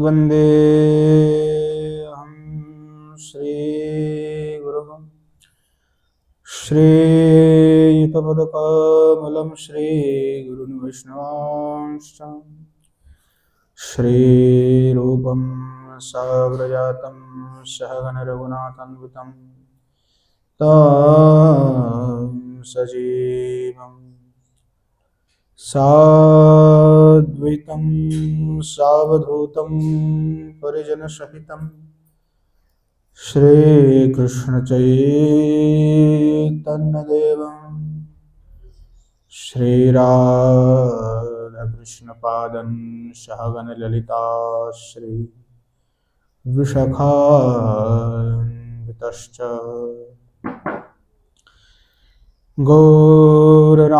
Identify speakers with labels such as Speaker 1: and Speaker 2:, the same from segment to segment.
Speaker 1: वन्देऽहं श्रीगुरुः श्रीयुतपदकमलं श्रीगुरुन् वैष्णवांश्च श्रीरूपं साग्रजातं सहगणरघुनाथान्वितं तं सजीवम् साद्वैतं सावधूतं परिजनसहितं श्रीकृष्णचैतन्यदेवं श्रीराधाकृष्णपादं सहगणललिता श्रीविशाखान्वितश्च गौरनामसमारम्भम्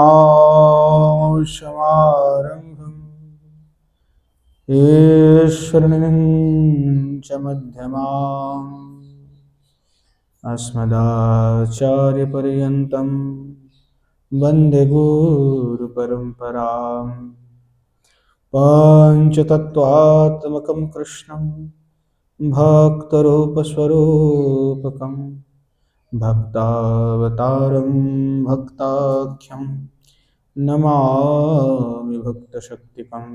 Speaker 1: ईश्वरं च मध्यमाम् अस्मदाचार्यपर्यन्तं वन्दे गुरुपरम्पराम् पञ्चतत्त्वात्मकं कृष्णं भक्तरूपस्वरूपकं भक्तावतारं भक्ताख्यं नमामि भक्तशक्तिकम्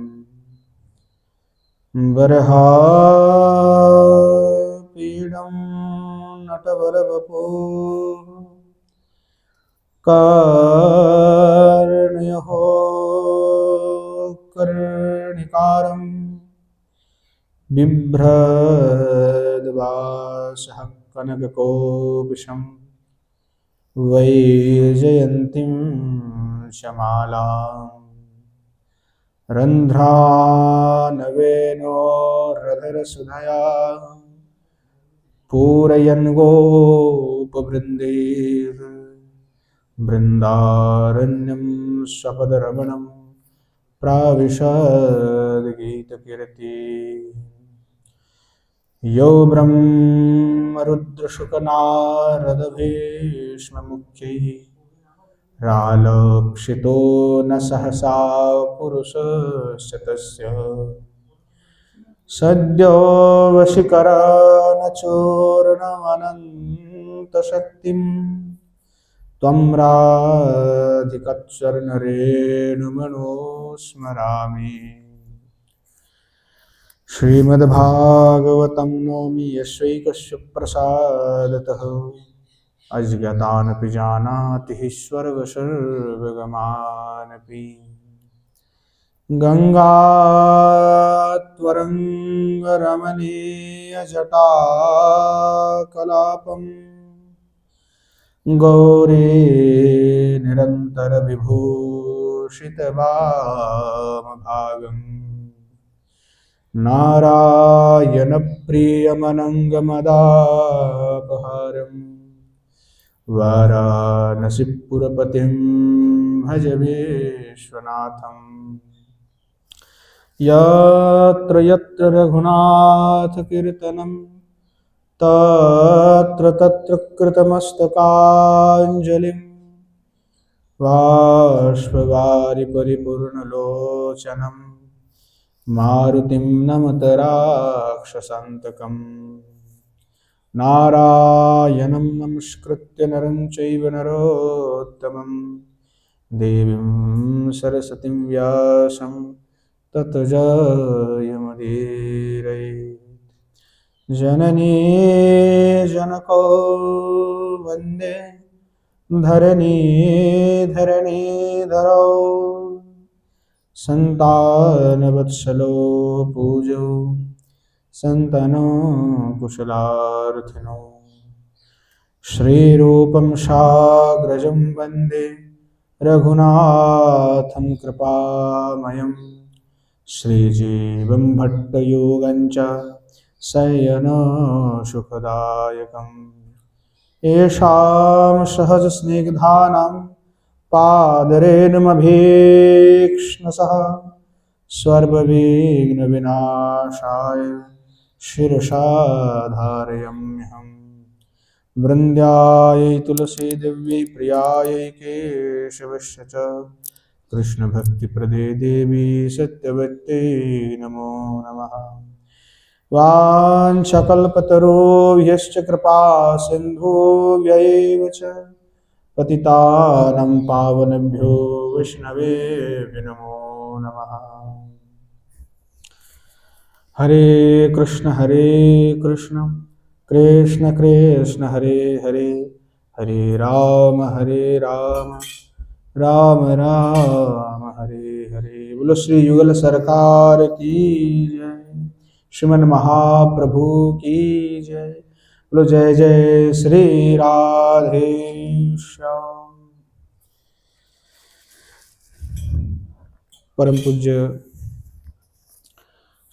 Speaker 1: बर्हापीडं नटवरवपो कर्णयो कर्णिकारं बिभ्रद्वासः कनककोपशं वैजयन्तीं शमालाम् रन्ध्रानवेनो रधरसुधया पूरयन् गोपवृन्दैः बृन्दारण्यं स्वपदरमणं प्राविशद्गीतकीर्ति यो ब्रह्मरुद्रशुकनारदभीष्ममुख्यैः रालक्षितो न सहसा पुरुषस्य तस्य सद्यो वशीकरणचूर्णमनन्तशक्तिं त्वं राधिकचरणरेणुमनोस्मरामि श्रीमद्भागवतं नौमि यस्यैकस्य प्रसादतः अज्ञातानपि जानाति हि स्वर्गसर्वगमानपि गङ्गात्वरङ्गरमणीयजटाकलापं गौरी निरन्तरविभूषितवामभागम् नारायणप्रियमनङ्गमदापहारम् वाराणसीपुरपतिं भज विश्वनाथम् यत्र यत्र रघुनाथकीर्तनं तत्र तत्र कृतमस्तकाञ्जलिं बाष्पवारि परिपूर्णलोचनं मारुतिं नमत राक्षसान्तकम् नारायणं नमस्कृत्य नरं चैव नरोत्तमं देवीं सरस्वतीं व्यासं ततो जयमुदीरयेत् जननी जनको वन्दे धरणीधरो सन्तानवत्सलो पूजो सन्तनो कुशलार्थिनो श्रीरूपं साग्रजं वन्दे रघुनाथं कृपामयं श्रीजीवं भट्टयोगं च शयनसुखदायकम् येषां सहजस्निग्धानां पादरेणुमभीक्ष्णसः सर्वविघ्नविनाशाय शिरसा धारयाम्यहम् वृन्द्यायै तुलसीदेव्यै प्रियायै केशवस्य च कृष्णभक्तिप्रदे देवी सत्यवत्यै नमो नमः। वाञ्छकल्पतरुभ्यश्च कृपा सिन्धुभ्यैव च पतितानं पावनेभ्यो वैष्णवेभ्यो नमो नमः। हरे कृष्ण कृष्ण कृष्ण हरे हरे, हरे राम राम राम हरे हरे। बोलो श्री युगल सरकार की जय, श्रीमन महाप्रभु की जय। बोलो जय जय श्री राधे श्याम। परम पूज्य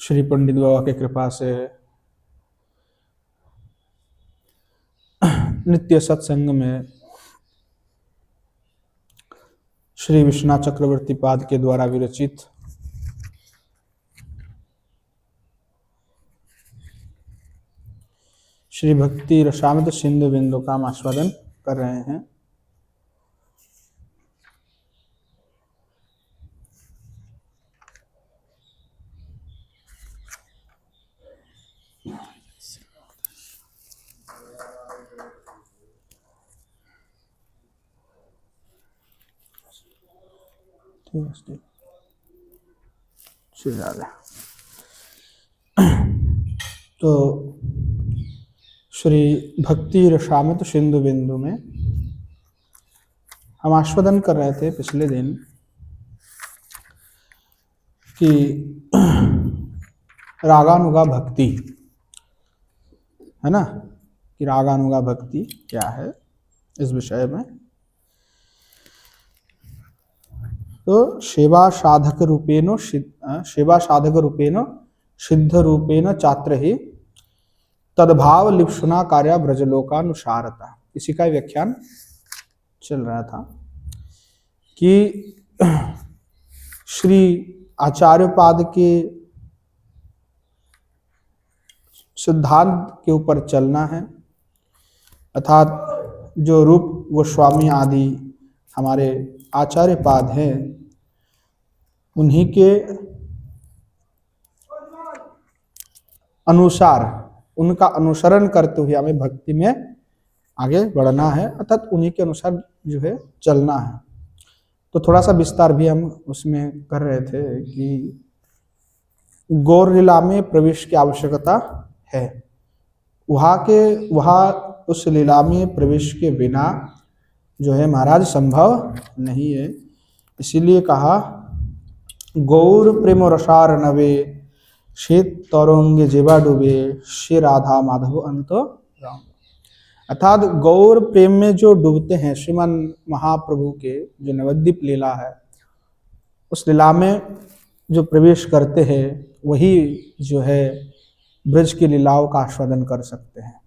Speaker 1: श्री पंडित बाबा की कृपा से नित्य सत्संग में श्री विश्वनाथ चक्रवर्ती पाद के द्वारा विरचित श्री भक्ति रसामृत सिंधु बिंदु का हम आस्वादन कर रहे हैं। तो श्री भक्ति रसामृत सिंधु बिंदु में हम आस्वादन कर रहे थे पिछले दिन कि रागानुगा भक्ति है ना, कि रागानुगा भक्ति क्या है इस विषय में। तो सेवा साधक रूपेण सिद्ध रूपेण चात्र ही तद्भाव लिप्सुना कार्य ब्रजलोकानुसारता, इसी का व्याख्यान चल रहा था कि श्री आचार्य पाद के सिद्धांत के ऊपर चलना है, अर्थात जो रूप गोस्वामी आदि हमारे आचार्य पाद हैं उन्हीं के अनुसार उनका अनुसरण करते हुए हमें भक्ति में आगे बढ़ना है, अर्थात उन्हीं के अनुसार जो है चलना है। तो थोड़ा सा विस्तार भी हम उसमें कर रहे थे कि गौर लीला में प्रवेश की आवश्यकता है, वहाँ उस लीला में प्रवेश के बिना जो है महाराज संभव नहीं है। इसीलिए कहा गौर प्रेम रसार नवे शीत तरंगे जेवा डूबे श्री राधा माधव अंत राम, अर्थात गौर प्रेम में जो डूबते हैं श्रीमन महाप्रभु के जो नवद्वीप लीला है, उस लीला में जो प्रवेश करते हैं वही जो है ब्रज की लीलाओं का आस्वादन कर सकते हैं,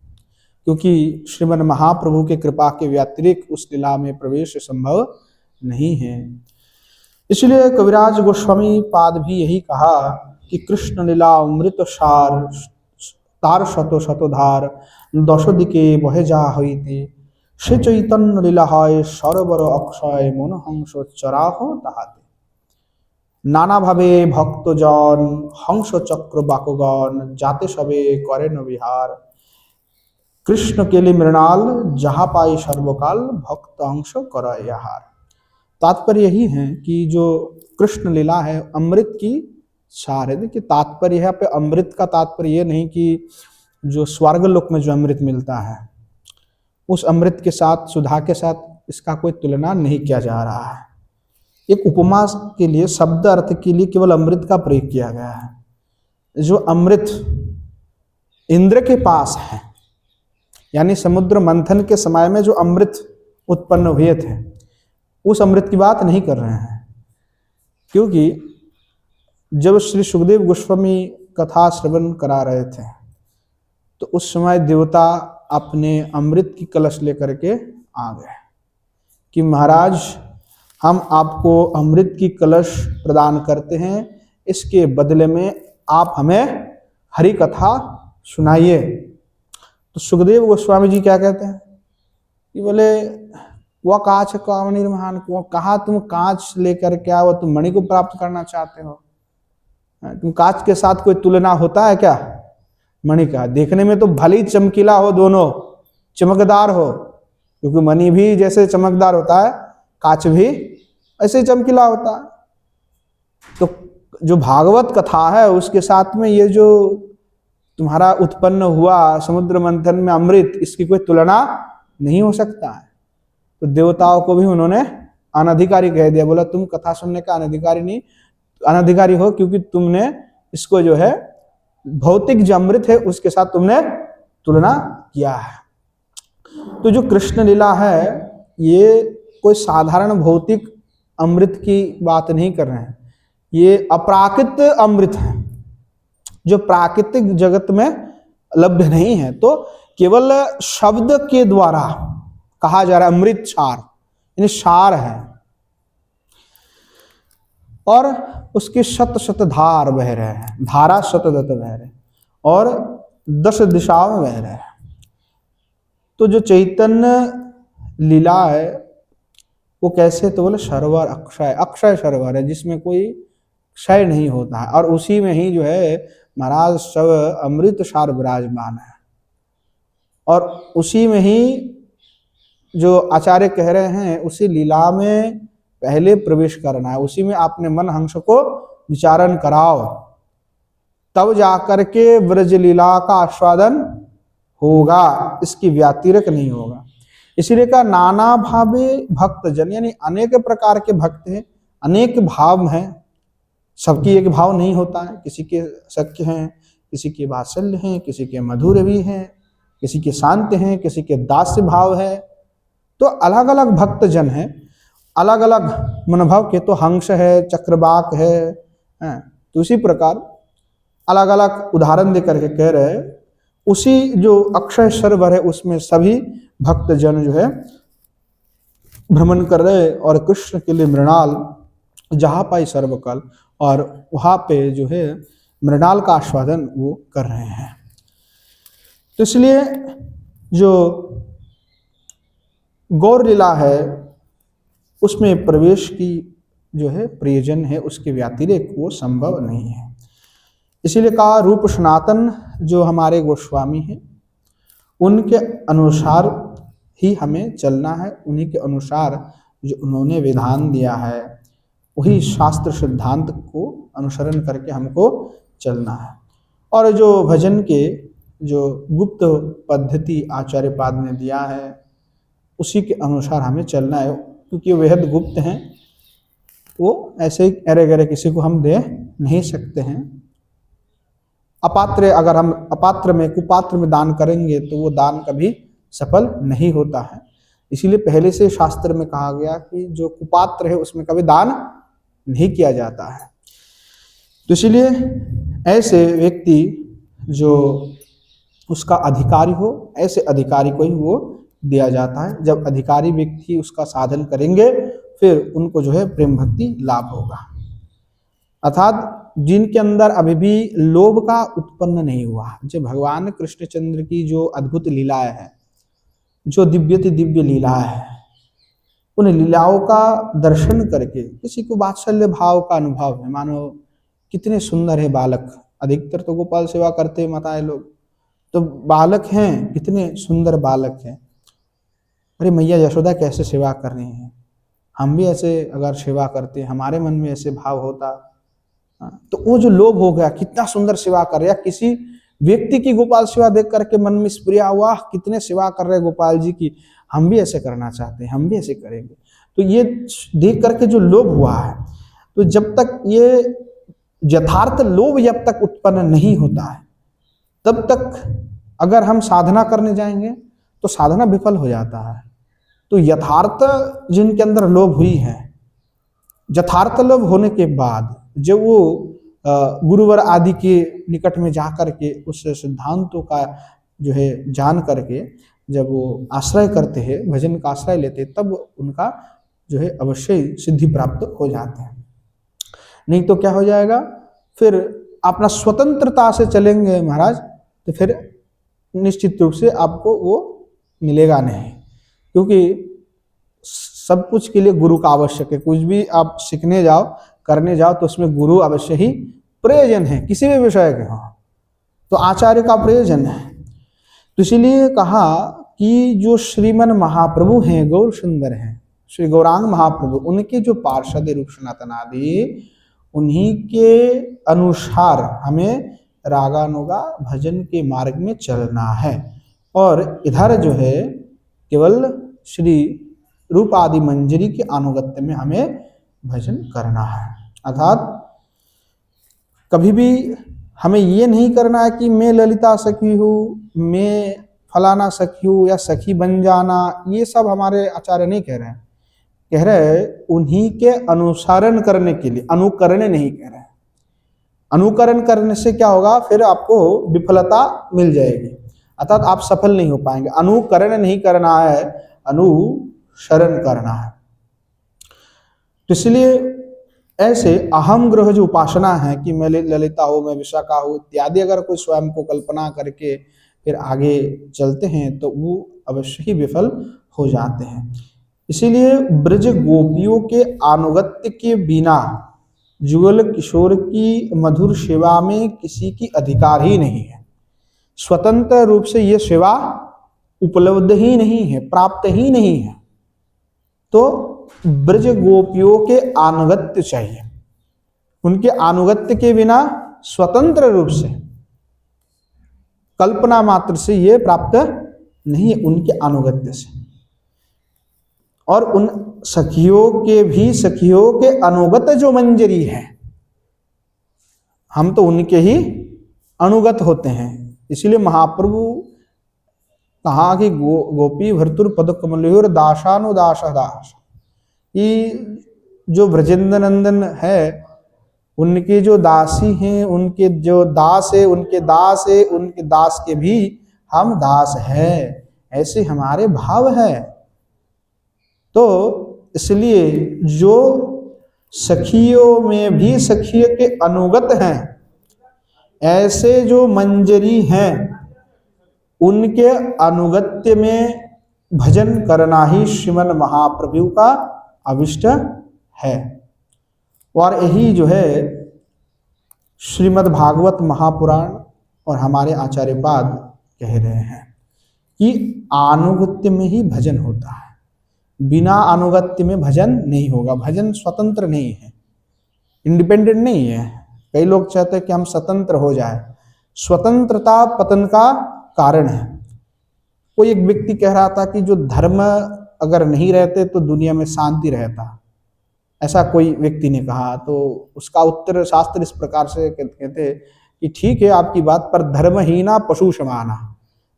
Speaker 1: क्योंकि श्रीमन महाप्रभु के कृपा के व्यतिरिक्त उस लीला में प्रवेश संभव नहीं है। इसलिए कविराज गोस्वामी पाद भी यही कहा कि कृष्ण लीला अमृत सार तार शतो शतोधार दश दिके बहे जा हईते से चैतन्य लीला है सरोवर अक्षय मनोहंस चराह ताहाते, नाना भावे भक्तजन हंस चक्र बाकुगण जाते सबे करे न विहार कृष्ण के लिए मृणाल जहाँ पाए सर्वकाल भक्त अंश कर यहार। तात्पर्य यही है कि जो कृष्ण लीला है अमृत की सार है। देखिए तात्पर्य है पे अमृत का तात्पर्य ये नहीं कि जो स्वर्ग लोक में जो अमृत मिलता है उस अमृत के साथ सुधा के साथ इसका कोई तुलना नहीं किया जा रहा है। एक उपमा के लिए शब्द अर्थ के लिए केवल अमृत का प्रयोग किया गया है। जो अमृत इंद्र के पास है, यानी समुद्र मंथन के समय में जो अमृत उत्पन्न हुए थे उस अमृत की बात नहीं कर रहे हैं, क्योंकि जब श्री सुखदेव गोस्वामी कथा श्रवण करा रहे थे तो उस समय देवता अपने अमृत की कलश लेकर के आ गए कि महाराज हम आपको अमृत की कलश प्रदान करते हैं, इसके बदले में आप हमें हरि कथा सुनाइए। तो सुखदेव गोस्वामी जी क्या कहते हैं कि बोले वह कांच का निर्माण, कहा तुम कांच लेकर के आओ, तुम मणि को प्राप्त करना चाहते हो, तुम कांच के साथ कोई तुलना होता है क्या? मणि का। देखने में तो भले ही चमकीला हो, दोनों चमकदार हो, क्योंकि मणि भी जैसे चमकदार होता है, कांच भी ऐसे ही चमकीला होता है। तो जो भागवत कथा है उसके साथ में ये जो तुम्हारा उत्पन्न हुआ समुद्र मंथन में अमृत, इसकी कोई तुलना नहीं हो सकता है। तो देवताओं को भी उन्होंने अनधिकारी कह दिया, बोला तुम कथा सुनने का अनधिकारी हो, क्योंकि तुमने इसको जो है भौतिक जो अमृत है उसके साथ तुमने तुलना किया है। तो जो कृष्ण लीला है ये कोई साधारण भौतिक अमृत की बात नहीं कर रहे हैं, ये अपराकृत अमृत है जो प्राकृतिक जगत में लभ्य नहीं है। तो केवल शब्द के द्वारा कहा जा रहा है अमृत सार, यानी सार है, और उसके शत शत धार बह रहे हैं, धारा शतदत बह रहे हैं और 10 दिशाओं में बह रहे हैं। तो जो चैतन्य लीला है वो कैसे, तो बोले सरोवर अक्षय, अक्षय सरोवर है जिसमें कोई क्षय नहीं होता है, और उसी में ही जो है महाराज सब अमृत सार विराजमान है। और उसी में ही जो आचार्य कह रहे हैं उसी लीला में पहले प्रवेश करना है, उसी में आपने मन हंस को विचारण कराओ, तब जाकर के ब्रज लीला का आस्वादन होगा, इसकी व्यतिरेक नहीं होगा। इसीलिए कहा नाना भावे भक्त जन, यानी अनेक प्रकार के भक्त हैं, अनेक भाव हैं, सबकी एक भाव नहीं होता है। किसी के सख्य हैं, किसी के वात्सल्य हैं, किसी के मधुर भी हैं, किसी के शांत हैं, किसी के दास्य भाव है। तो अलग अलग भक्त जन हैं, अलग अलग मनोभाव के। तो हंस है, चक्रवाक है, तो इसी प्रकार अलग अलग उदाहरण दे करके कह रहे हैं। उसी जो अक्षय सरोवर है उसमें सभी भक्त जन जो है भ्रमण कर रहे, और कृष्ण के लिए मृणाल जहाँ पाई सर्वकाल, और वहाँ पे जो है मृणाल का आस्वादन वो कर रहे हैं। तो इसलिए जो गौर लीला है उसमें प्रवेश की जो है प्रयोजन है, उसके व्यतिरेक वो संभव नहीं है। इसीलिए कहा रूप सनातन जो हमारे गोस्वामी हैं उनके अनुसार ही हमें चलना है, उन्हीं के अनुसार जो उन्होंने विधान दिया है वही शास्त्र सिद्धांत को अनुसरण करके हमको चलना है। और जो भजन के जो गुप्त पद्धति आचार्य पाद ने दिया है उसी के अनुसार हमें चलना है, क्योंकि बेहद गुप्त हैं, वो ऐसे ही अरे गरे किसी को हम दे नहीं सकते हैं। अपात्र, अगर हम अपात्र में कुपात्र में दान करेंगे तो वो दान कभी सफल नहीं होता है। इसीलिए पहले से शास्त्र में कहा गया कि जो कुपात्र है उसमें कभी दान नहीं किया जाता है। तो इसीलिए ऐसे व्यक्ति जो उसका अधिकारी हो, ऐसे अधिकारी को ही वो दिया जाता है। जब अधिकारी व्यक्ति उसका साधन करेंगे फिर उनको जो है प्रेम भक्ति लाभ होगा। अर्थात जिनके अंदर अभी भी लोभ का उत्पन्न नहीं हुआ, जो भगवान कृष्णचंद्र की जो अद्भुत लीलाएं हैं, जो दिव्यति दिव्य लीला है, उन लीलाओं का दर्शन करके किसी को वात्सल्य भाव का अनुभव है। मानो कितने सुंदर है बालक, अधिकतर तो गोपाल सेवा करते माताएं लोग, तो बालक हैं, कितने सुंदर बालक हैं। अरे मैया यशोदा कैसे सेवा कर रही हैं, हम भी ऐसे अगर सेवा करते, हमारे मन में ऐसे भाव होता, तो वो जो लोभ हो गया, कितना सुंदर सेवा कर रहे, किसी व्यक्ति की गोपाल सेवा देख करके मन में स्प्रिया हुआ, कितने सेवा कर रहे गोपाल जी की, हम भी ऐसे करना चाहते हैं, हम भी ऐसे करेंगे। तो ये देख करके जो लोभ हुआ है, तो जब तक ये यथार्थ लोभ जब तक उत्पन्न नहीं होता है तब तक अगर हम साधना करने जाएंगे तो साधना विफल हो जाता है। तो यथार्थ जिनके अंदर लोभ हुई है, यथार्थ लोभ होने के बाद जब वो गुरुवर आदि के निकट में जा करके उस सिद्धांतों का जो है जान करके जब वो आश्रय करते हैं, भजन का आश्रय लेते हैं, तब उनका जो है अवश्य ही सिद्धि प्राप्त हो जाते हैं। नहीं तो क्या हो जाएगा, फिर अपना स्वतंत्रता से चलेंगे महाराज तो फिर निश्चित रूप से आपको वो मिलेगा नहीं, क्योंकि सब कुछ के लिए गुरु का आवश्यक है। कुछ भी आप सीखने जाओ, करने जाओ तो उसमें गुरु अवश्य ही प्रयोजन है, किसी भी विषय के हो। तो आचार्य का प्रयोजन है। तो इसीलिए कहा कि जो श्रीमन महाप्रभु हैं, गौर सुंदर हैं, श्री गौरांग महाप्रभु, उनके जो पार्षद रूप सनातन आदि, उन्हीं के अनुसार हमें रागानुगा भजन के मार्ग में चलना है। और इधर जो है केवल श्री रूप आदि मंजरी के अनुगत्य में हमें भजन करना है। अर्थात कभी भी हमें ये नहीं करना है कि मैं ललिता सखी हूँ, मैं फलाना सखी हूँ या सखी बन जाना, ये सब हमारे आचार्य नहीं कह रहे हैं। कह रहे उन्हीं के अनुसरण करने के लिए, अनुकरण नहीं कह रहे हैं। अनुकरण करने से क्या होगा, फिर आपको विफलता मिल जाएगी, अर्थात आप सफल नहीं हो पाएंगे। अनुकरण नहीं करना है, अनुसरण करना है। तो इसलिए ऐसे अहम ग्रह जो उपासना है कि मैं ललिता हूँ, मैं विशाखा हूँ इत्यादि, अगर कोई स्वयं को कल्पना करके फिर आगे चलते हैं तो वो अवश्य ही विफल हो जाते हैं। इसीलिए ब्रज गोपियों के अनुगत्य के बिना जुगल किशोर की मधुर सेवा में किसी की अधिकार ही नहीं है। स्वतंत्र रूप से ये सेवा उपलब्ध ही नहीं है, प्राप्त ही नहीं है। तो ब्रज गोपियों के अनुगत्य चाहिए, उनके अनुगत्य के बिना स्वतंत्र रूप से कल्पना मात्र से ये प्राप्त नहीं है, उनके अनुगत्य से। और उन सखियों के भी, सखियों के अनुगत जो मंजरी है, हम तो उनके ही अनुगत होते हैं। इसीलिए महाप्रभु कहा कि गोपी भर्तुर पद कमलोर दासानुदास दास, कि जो ब्रजेंद्र नंदन है उनके जो दासी हैं, उनके जो दास है, उनके दास है, उनके दास के भी हम दास हैं, ऐसे हमारे भाव है। तो इसलिए जो सखियों में भी सखियों के अनुगत हैं, ऐसे जो मंजरी हैं, उनके अनुगत्य में भजन करना ही श्रीमन महाप्रभु का अभिष्ट है। और यही जो है श्रीमद् भागवत महापुराण और हमारे आचार्यपाद कह रहे हैं कि अनुगत्य में ही भजन होता है, बिना अनुगत्य में भजन नहीं होगा। भजन स्वतंत्र नहीं है, इंडिपेंडेंट नहीं है। कई लोग चाहते हैं कि हम स्वतंत्र हो जाए। स्वतंत्रता पतन का कारण है। कोई एक व्यक्ति कह रहा था कि जो धर्म अगर नहीं रहते तो दुनिया में शांति रहता, ऐसा कोई व्यक्ति ने कहा। तो उसका उत्तर शास्त्र इस प्रकार से कहते कि ठीक है आपकी बात, पर धर्महीना पशु समाना,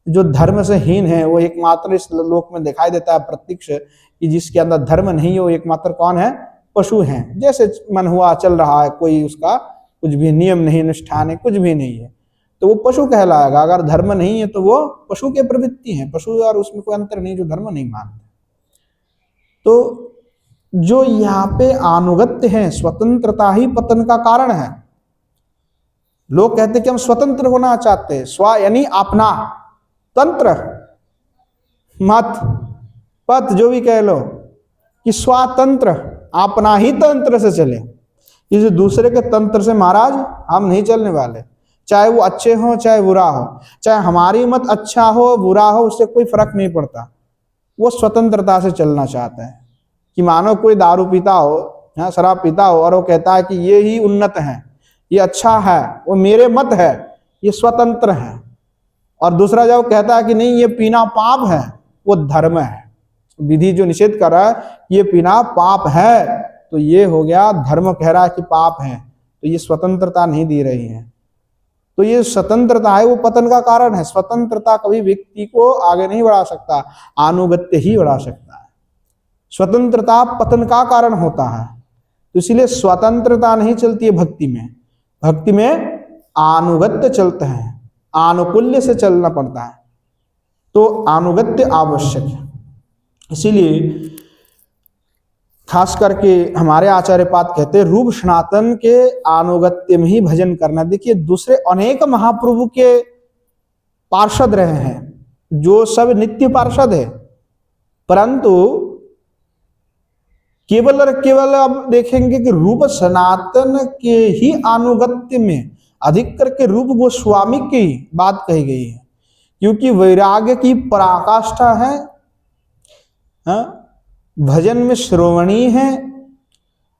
Speaker 1: जो धर्म से हीन है वो एकमात्र इस लोक में दिखाई देता है प्रत्यक्ष, कि जिसके अंदर धर्म नहीं है वो एकमात्र कौन है, पशु हैं। जैसे मन हुआ चल रहा है, कोई उसका कुछ भी नियम नहीं, अनुष्ठान है, कुछ भी नहीं है, तो वो पशु कहलाएगा। अगर धर्म नहीं है तो वो पशु के प्रवृत्ति है, पशु और उसमें कोई अंतर नहीं जो धर्म नहीं मानते। तो जो यहाँ पे अनुगत्य है, स्वतंत्रता ही पतन का कारण है। लोग कहते कि हम स्वतंत्र होना चाहते हैं, स्व यानी अपना, तंत्र मत पत जो भी कह लो, कि स्वतंत्र, अपना ही तंत्र से चले। किसी दूसरे के तंत्र से महाराज हम नहीं चलने वाले, चाहे वो अच्छे हो चाहे बुरा हो, चाहे हमारी मत अच्छा हो बुरा हो, उससे कोई फर्क नहीं पड़ता। वो स्वतंत्रता से चलना चाहता है। कि मानो कोई दारू पीता हो, शराब पीता हो, और वो कहता है कि ये ही उन्नत है, ये अच्छा है, वो मेरे मत है, ये स्वतंत्र है। और दूसरा जब कहता है कि नहीं ये पीना पाप है, वो धर्म है, विधि जो निषेध कर रहा है ये पीना पाप है, तो ये हो गया धर्म कह रहा है कि पाप है, तो ये स्वतंत्रता नहीं दी रही है। तो ये स्वतंत्रता है वो पतन का कारण है। स्वतंत्रता कभी व्यक्ति को आगे नहीं बढ़ा सकता, अनुगत्य ही बढ़ा सकता है। स्वतंत्रता पतन का कारण होता है। तो इसीलिए स्वतंत्रता नहीं चलती है भक्ति में, भक्ति में अनुगत्य चलते हैं, आनुकूल्य से चलना पड़ता है। तो अनुगत्य आवश्यक है। इसीलिए खास करके हमारे आचार्यपाद कहते हैं रूप सनातन के अनुगत्य में ही भजन करना। देखिए दूसरे अनेक महाप्रभु के पार्षद रहे हैं, जो सब नित्य पार्षद है, परंतु केवल और केवल अब देखेंगे कि रूप सनातन के ही अनुगत्य में, अधिक करके रूप गोस्वामी की बात कही गई है, क्योंकि वैराग्य की पराकाष्ठा है, हाँ? भजन में श्रोवणी है,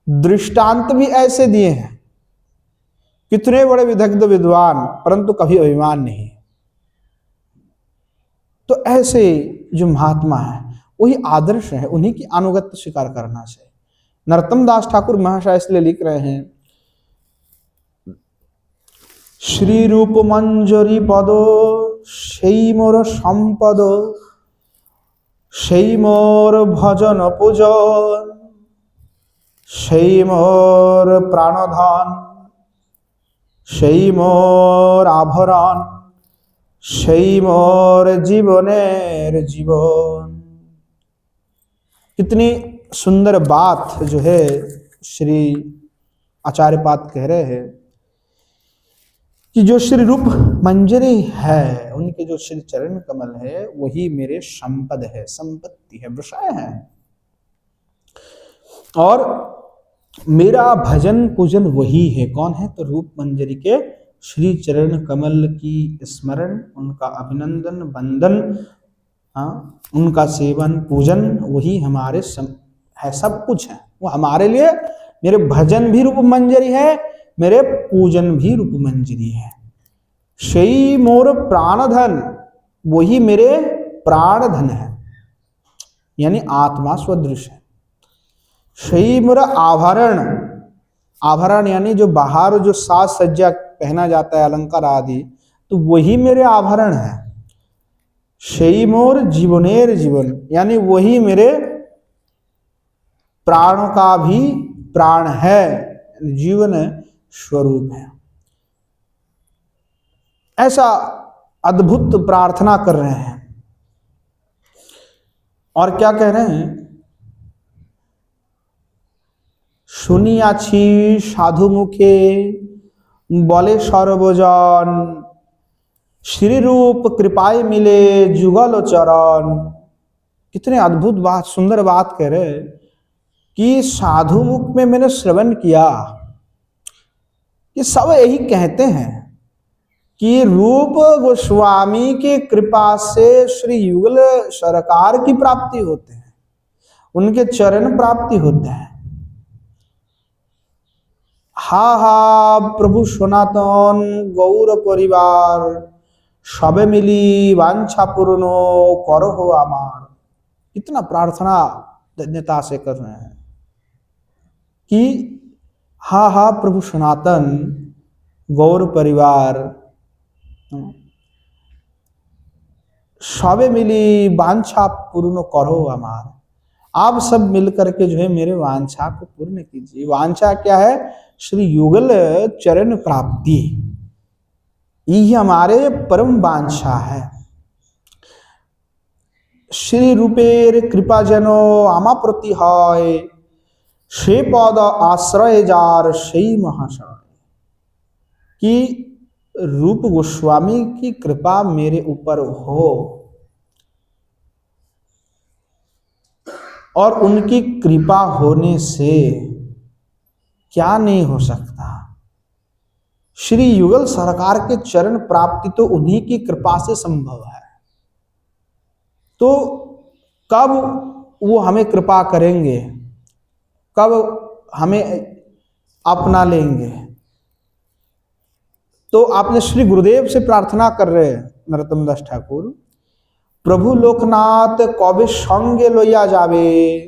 Speaker 1: दृष्टांत भी ऐसे दिए हैं, कितने बड़े विदग्ध विद्वान, परंतु कभी अभिमान नहीं। तो ऐसे जो महात्मा है वही आदर्श है, उन्हीं की अनुगत्य स्वीकार करना चाहिए। नरोत्तम दास ठाकुर महाशय इसलिए लिख रहे हैं, श्री रूप मंजरी पद সেই मोर संपद, সেই मोर भजन पूजन, সেই मोर प्राणधन, সেই मोर आभरण, সেই मोर जीवनेर जीवन। कितनी सुंदर बात जो है श्री आचार्यपाद कह रहे हैं कि जो श्री रूप मंजरी है, उनके जो श्री चरण कमल है वही मेरे संपद है, संपत्ति है, विषय है, और मेरा भजन पूजन वही है। कौन है? तो रूप मंजरी के श्री चरण कमल की स्मरण, उनका अभिनंदन वंदन, हाँ, उनका सेवन पूजन, वही हमारे है, सब कुछ है वो हमारे लिए। मेरे भजन भी रूप मंजरी है, मेरे पूजन भी रूप मंजरी है। সেই मोर प्राणधन, वही मेरे प्राणधन है, यानी आत्मा स्वदृश है। সেই मोर आभरण, आभरण यानी जो बाहर जो साज सज्जा पहना जाता है, अलंकार आदि, तो वही मेरे आभरण है। সেই मोर जीवनेर जीवन, यानी वही मेरे प्राणों का भी प्राण है, जीवन स्वरूप है। ऐसा अद्भुत प्रार्थना कर रहे हैं। और क्या कह रहे हैं? শুনিয়াছি সাধু মুখে বলে সর্বজন, श्री रूप कृपाए मिले जुगल चरण। कितने अद्भुत बात, सुंदर बात कह रहे हैं कि साधु मुख में मैंने श्रवण किया कि सब यही कहते हैं कि रूप गोस्वामी की कृपा से श्री युगल सरकार की प्राप्ति होते हैं, उनके चरण प्राप्ति होते हैं। हा हा प्रभु सनातन गौर परिवार, सबे मिली वांछा पूर्ण करो हो आमार। कितना प्रार्थना धन्यता से कर रहे हैं कि हा हा प्रभु सनातन गौर परिवार, सबे मिली वांछा पूर्ण करो हमार। आप सब मिलकर के जो है मेरे वांछा को पूर्ण कीजिए। वांछा क्या है? श्री युगल चरण प्राप्ति, यही हमारे परम वांछा है। श्री रूपेर कृपा जनो आमा प्रति है, से पद आश्रय जार সেই महाशय। कि रूप गोस्वामी की कृपा मेरे ऊपर हो, और उनकी कृपा होने से क्या नहीं हो सकता। श्री युगल सरकार के चरण प्राप्ति तो उन्हीं की कृपा से संभव है। तो कब वो हमें कृपा करेंगे, कब हमें अपना लेंगे? तो आपने श्री गुरुदेव से प्रार्थना कर रहे हैं नरोत्तम दास ठाकुर, प्रभु लोकनाथ कबे संगे लइया जावे,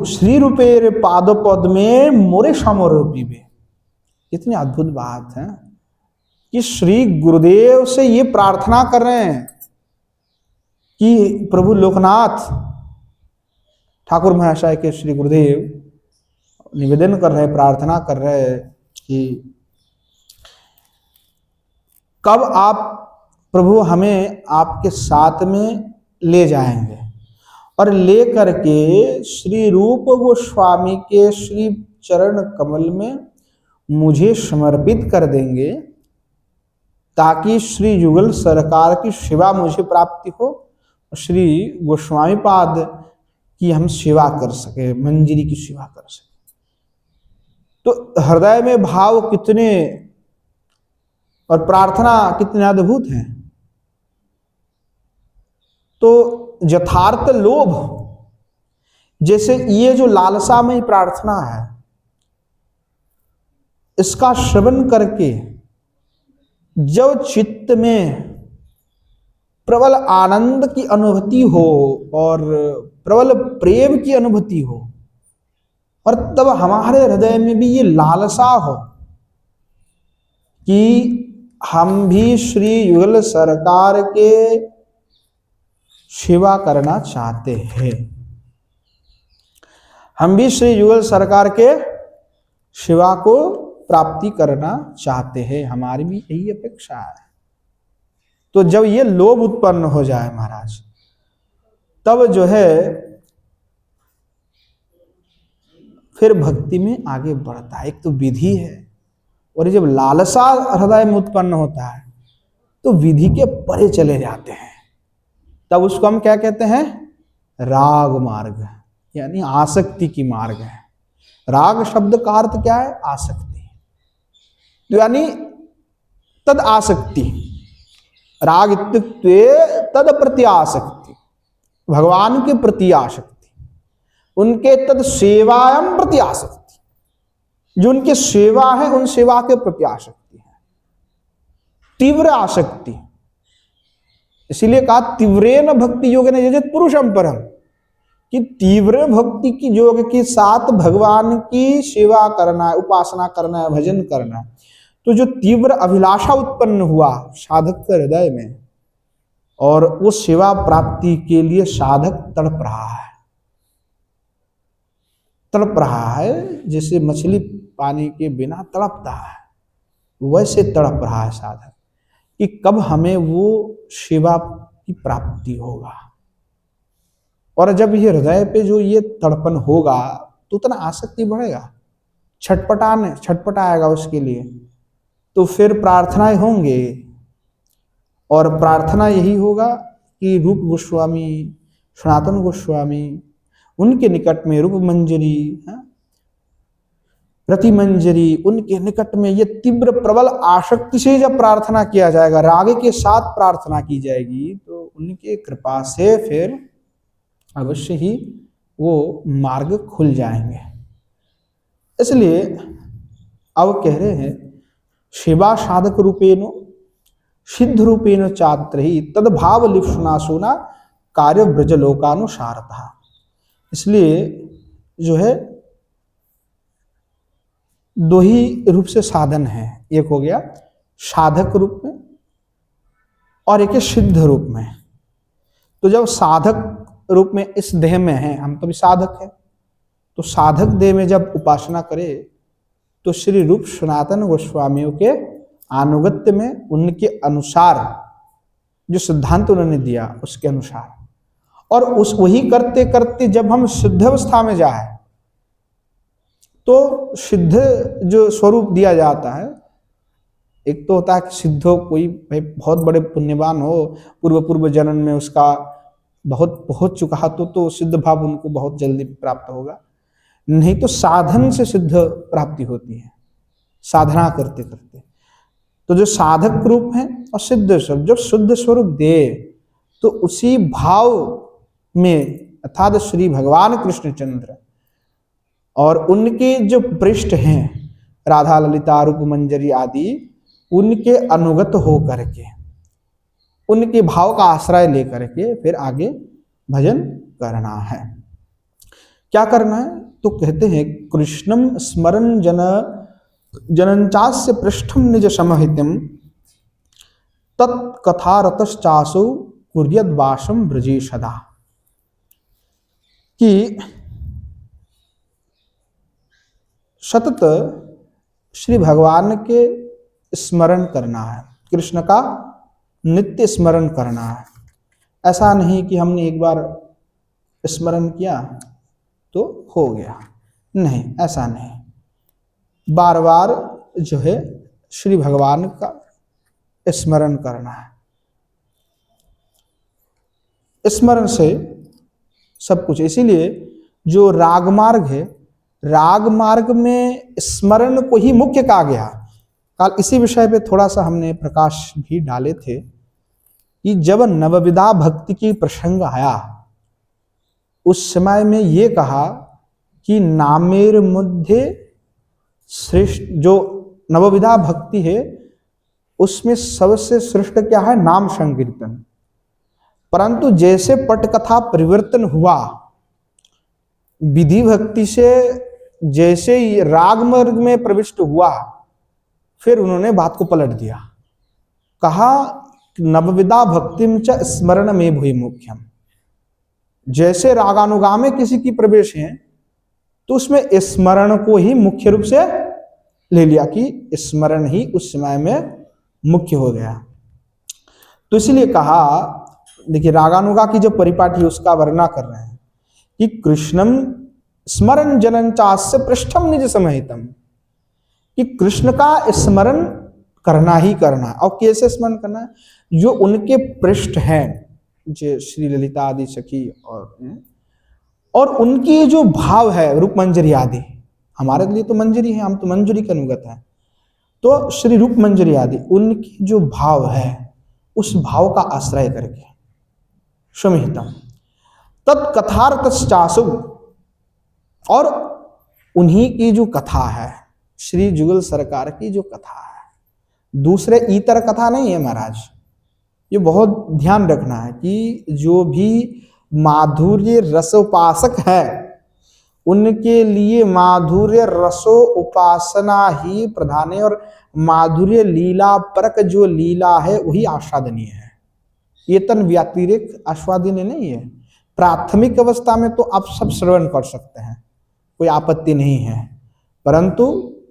Speaker 1: श्री रूपेर पाद पद में मोरे समर्पिबे। कितनी अद्भुत बात है कि श्री गुरुदेव से ये प्रार्थना कर रहे हैं कि प्रभु लोकनाथ ठाकुर महाशय के श्री गुरुदेव निवेदन कर रहे, प्रार्थना कर रहे कि कब आप प्रभु हमें आपके साथ में ले जाएंगे और ले करके श्री रूप गोस्वामी के श्री चरण कमल में मुझे समर्पित कर देंगे, ताकि श्री युगल सरकार की सेवा मुझे प्राप्ति हो, श्री गोस्वामी पाद की हम सेवा कर सके, मंजरी की सेवा कर सके। तो हृदय में भाव कितने और प्रार्थना कितनी अद्भुत है। तो यथार्थ लोभ, जैसे ये जो लालसामय प्रार्थना है, इसका श्रवण करके जब चित्त में प्रबल आनंद की अनुभूति हो और प्रबल प्रेम की अनुभूति हो, और तब हमारे हृदय में भी ये लालसा हो कि हम भी श्री युगल सरकार के सेवा करना चाहते हैं, हम भी श्री युगल सरकार के सेवा को प्राप्ति करना चाहते हैं, हमारी भी यही अपेक्षा है। तो जब ये लोभ उत्पन्न हो जाए महाराज, तब जो है फिर भक्ति में आगे बढ़ता है। एक तो विधि है, और जब लालसा हृदय में उत्पन्न होता है तो विधि के परे चले जाते हैं। तब उसको हम क्या कहते हैं? राग मार्ग, यानी आसक्ति की मार्ग है। राग शब्द का अर्थ क्या है? आसक्ति, यानी तद आसक्ति। राग इत्युक्ते तद प्रति आसक्ति, भगवान के प्रति आसक्ति, उनके तद सेवायम प्रति आसक्ति, जो उनकी सेवा है उन सेवा के प्रति आसक्ति है, तीव्र आसक्ति। इसीलिए कहा तीव्रेन भक्ति योग ने यजत पुरुषम परम, कि तीव्र भक्ति की योग के साथ भगवान की सेवा करना है, उपासना करना है, भजन करना है। तो जो तीव्र अभिलाषा उत्पन्न हुआ साधक के हृदय में, और वो सेवा प्राप्ति के लिए साधक तड़प रहा है, तड़प रहा है, जैसे मछली पानी के बिना तड़पता है, वैसे तड़प रहा है साधक कि कब हमें वो सेवा की प्राप्ति होगा। और जब ये हृदय पे जो ये तड़पन होगा तो उतना आसक्ति बढ़ेगा, छटपटाएगा उसके लिए। तो फिर प्रार्थनाएं होंगे, और प्रार्थना यही होगा कि रूप गोस्वामी, सनातन गोस्वामी, उनके निकट में रूप मंजरी, रति मंजरी, उनके निकट में ये तीव्र प्रबल आसक्ति से जब प्रार्थना किया जाएगा, राग के साथ प्रार्थना की जाएगी, तो उनके कृपा से फिर अवश्य ही वो मार्ग खुल जाएंगे। इसलिए अब कह रहे हैं सेवा साधक रूपेण सिद्ध रूपेण चात्रहि तद्भाव लिप्सुनाशुना कार्य ब्रजलोकानुसारतः। इसलिए जो है दो ही रूप से साधन है, एक हो गया साधक रूप में और एक है सिद्ध रूप में। तो जब साधक रूप में इस देह में है, हम तो भी साधक है, तो साधक देह में जब उपासना करे तो श्री रूप सनातन गोस्वामियों के अनुगत्य में, उनके अनुसार जो सिद्धांत उन्होंने दिया उसके अनुसार, और उस वही करते करते जब हम सिद्ध अवस्था में जाए तो सिद्ध जो स्वरूप दिया जाता है, एक तो होता है कि सिद्ध हो कोई भाई बहुत बड़े पुण्यवान हो, पूर्व जन्म में उसका बहुत पहुंच चुका है, तो सिद्ध भाव उनको बहुत जल्दी प्राप्त होगा। नहीं तो साधन से सिद्ध प्राप्ति होती है, साधना करते करते। तो जो साधक रूप है और सिद्ध स्वरूप, जब शुद्ध स्वरूप दे तो उसी भाव में अर्थात श्री भगवान कृष्णचंद्र और उनके जो पृष्ठ हैं राधा ललिता रूप मंजरी आदि, उनके अनुगत हो करके, उनके भाव का आश्रय लेकर के फिर आगे भजन करना है। क्या करना है? तो कहते हैं कृष्णम स्मरण जनंचास्य पृष्ठम निज समहितम तत्कथारतश्चासु कुर्यद्वासम ब्रजे सदा। कि सतत श्री भगवान के स्मरण करना है, कृष्ण का नित्य स्मरण करना है। ऐसा नहीं कि हमने एक बार स्मरण किया तो हो गया, नहीं, ऐसा नहीं। बार बार जो है श्री भगवान का स्मरण करना है। स्मरण से सब कुछ। इसीलिए जो राग मार्ग है, राग मार्ग में स्मरण को ही मुख्य कहा गया, कल इसी विषय पे थोड़ा सा हमने प्रकाश भी डाले थे कि जब नवविधा भक्ति की प्रसंग आया उस समय में ये कहा कि नामेर मध्य श्रेष्ठ जो नवविधा भक्ति है उसमें सबसे श्रेष्ठ क्या है, नाम संकीर्तन। परंतु जैसे पटकथा परिवर्तन हुआ, विधि भक्ति से जैसे ही राग मार्ग में प्रविष्ट हुआ, फिर उन्होंने बात को पलट दिया, कहा नवविधा भक्तिम च स्मरण में भूय मुख्यम। जैसे रागानुगा में किसी की प्रवेश है तो उसमें स्मरण को ही मुख्य रूप से ले लिया कि स्मरण ही उस समय में मुख्य हो गया। तो इसलिए कहा, देखिए रागानुगा की जो परिपाटी उसका वर्णना कर रहे हैं कि कृष्णम स्मरण जनन चास्य पृष्ठम निज समहितम, कि कृष्ण का स्मरण करना ही करना। और कैसे स्मरण करना है, जो उनके पृष्ठ हैं, जो श्री ललिता आदि सखी और उनकी जो भाव है रूप मंजरी आदि, हमारे लिए तो मंजरी है, हम तो मंजरी के अनुगत हैं, तो श्री रूप मंजरी आदि उनकी जो भाव है उस भाव का आश्रय करके समिहितम तत्कथार्थश्चासु, और उन्हीं की जो कथा है, श्री जुगल सरकार की जो कथा है, दूसरे इतर कथा नहीं है महाराज। ये बहुत ध्यान रखना है कि जो भी माधुर्य रसोपासक है उनके लिए माधुर्य रसो उपासना ही प्रधान है, और माधुर्य लीला परक जो लीला है वही आस्वादनीय है। ये तन व्यतिरिक्त आस्वादनीय नहीं है। प्राथमिक अवस्था में तो आप सब श्रवण कर सकते हैं, कोई आपत्ति नहीं है, परंतु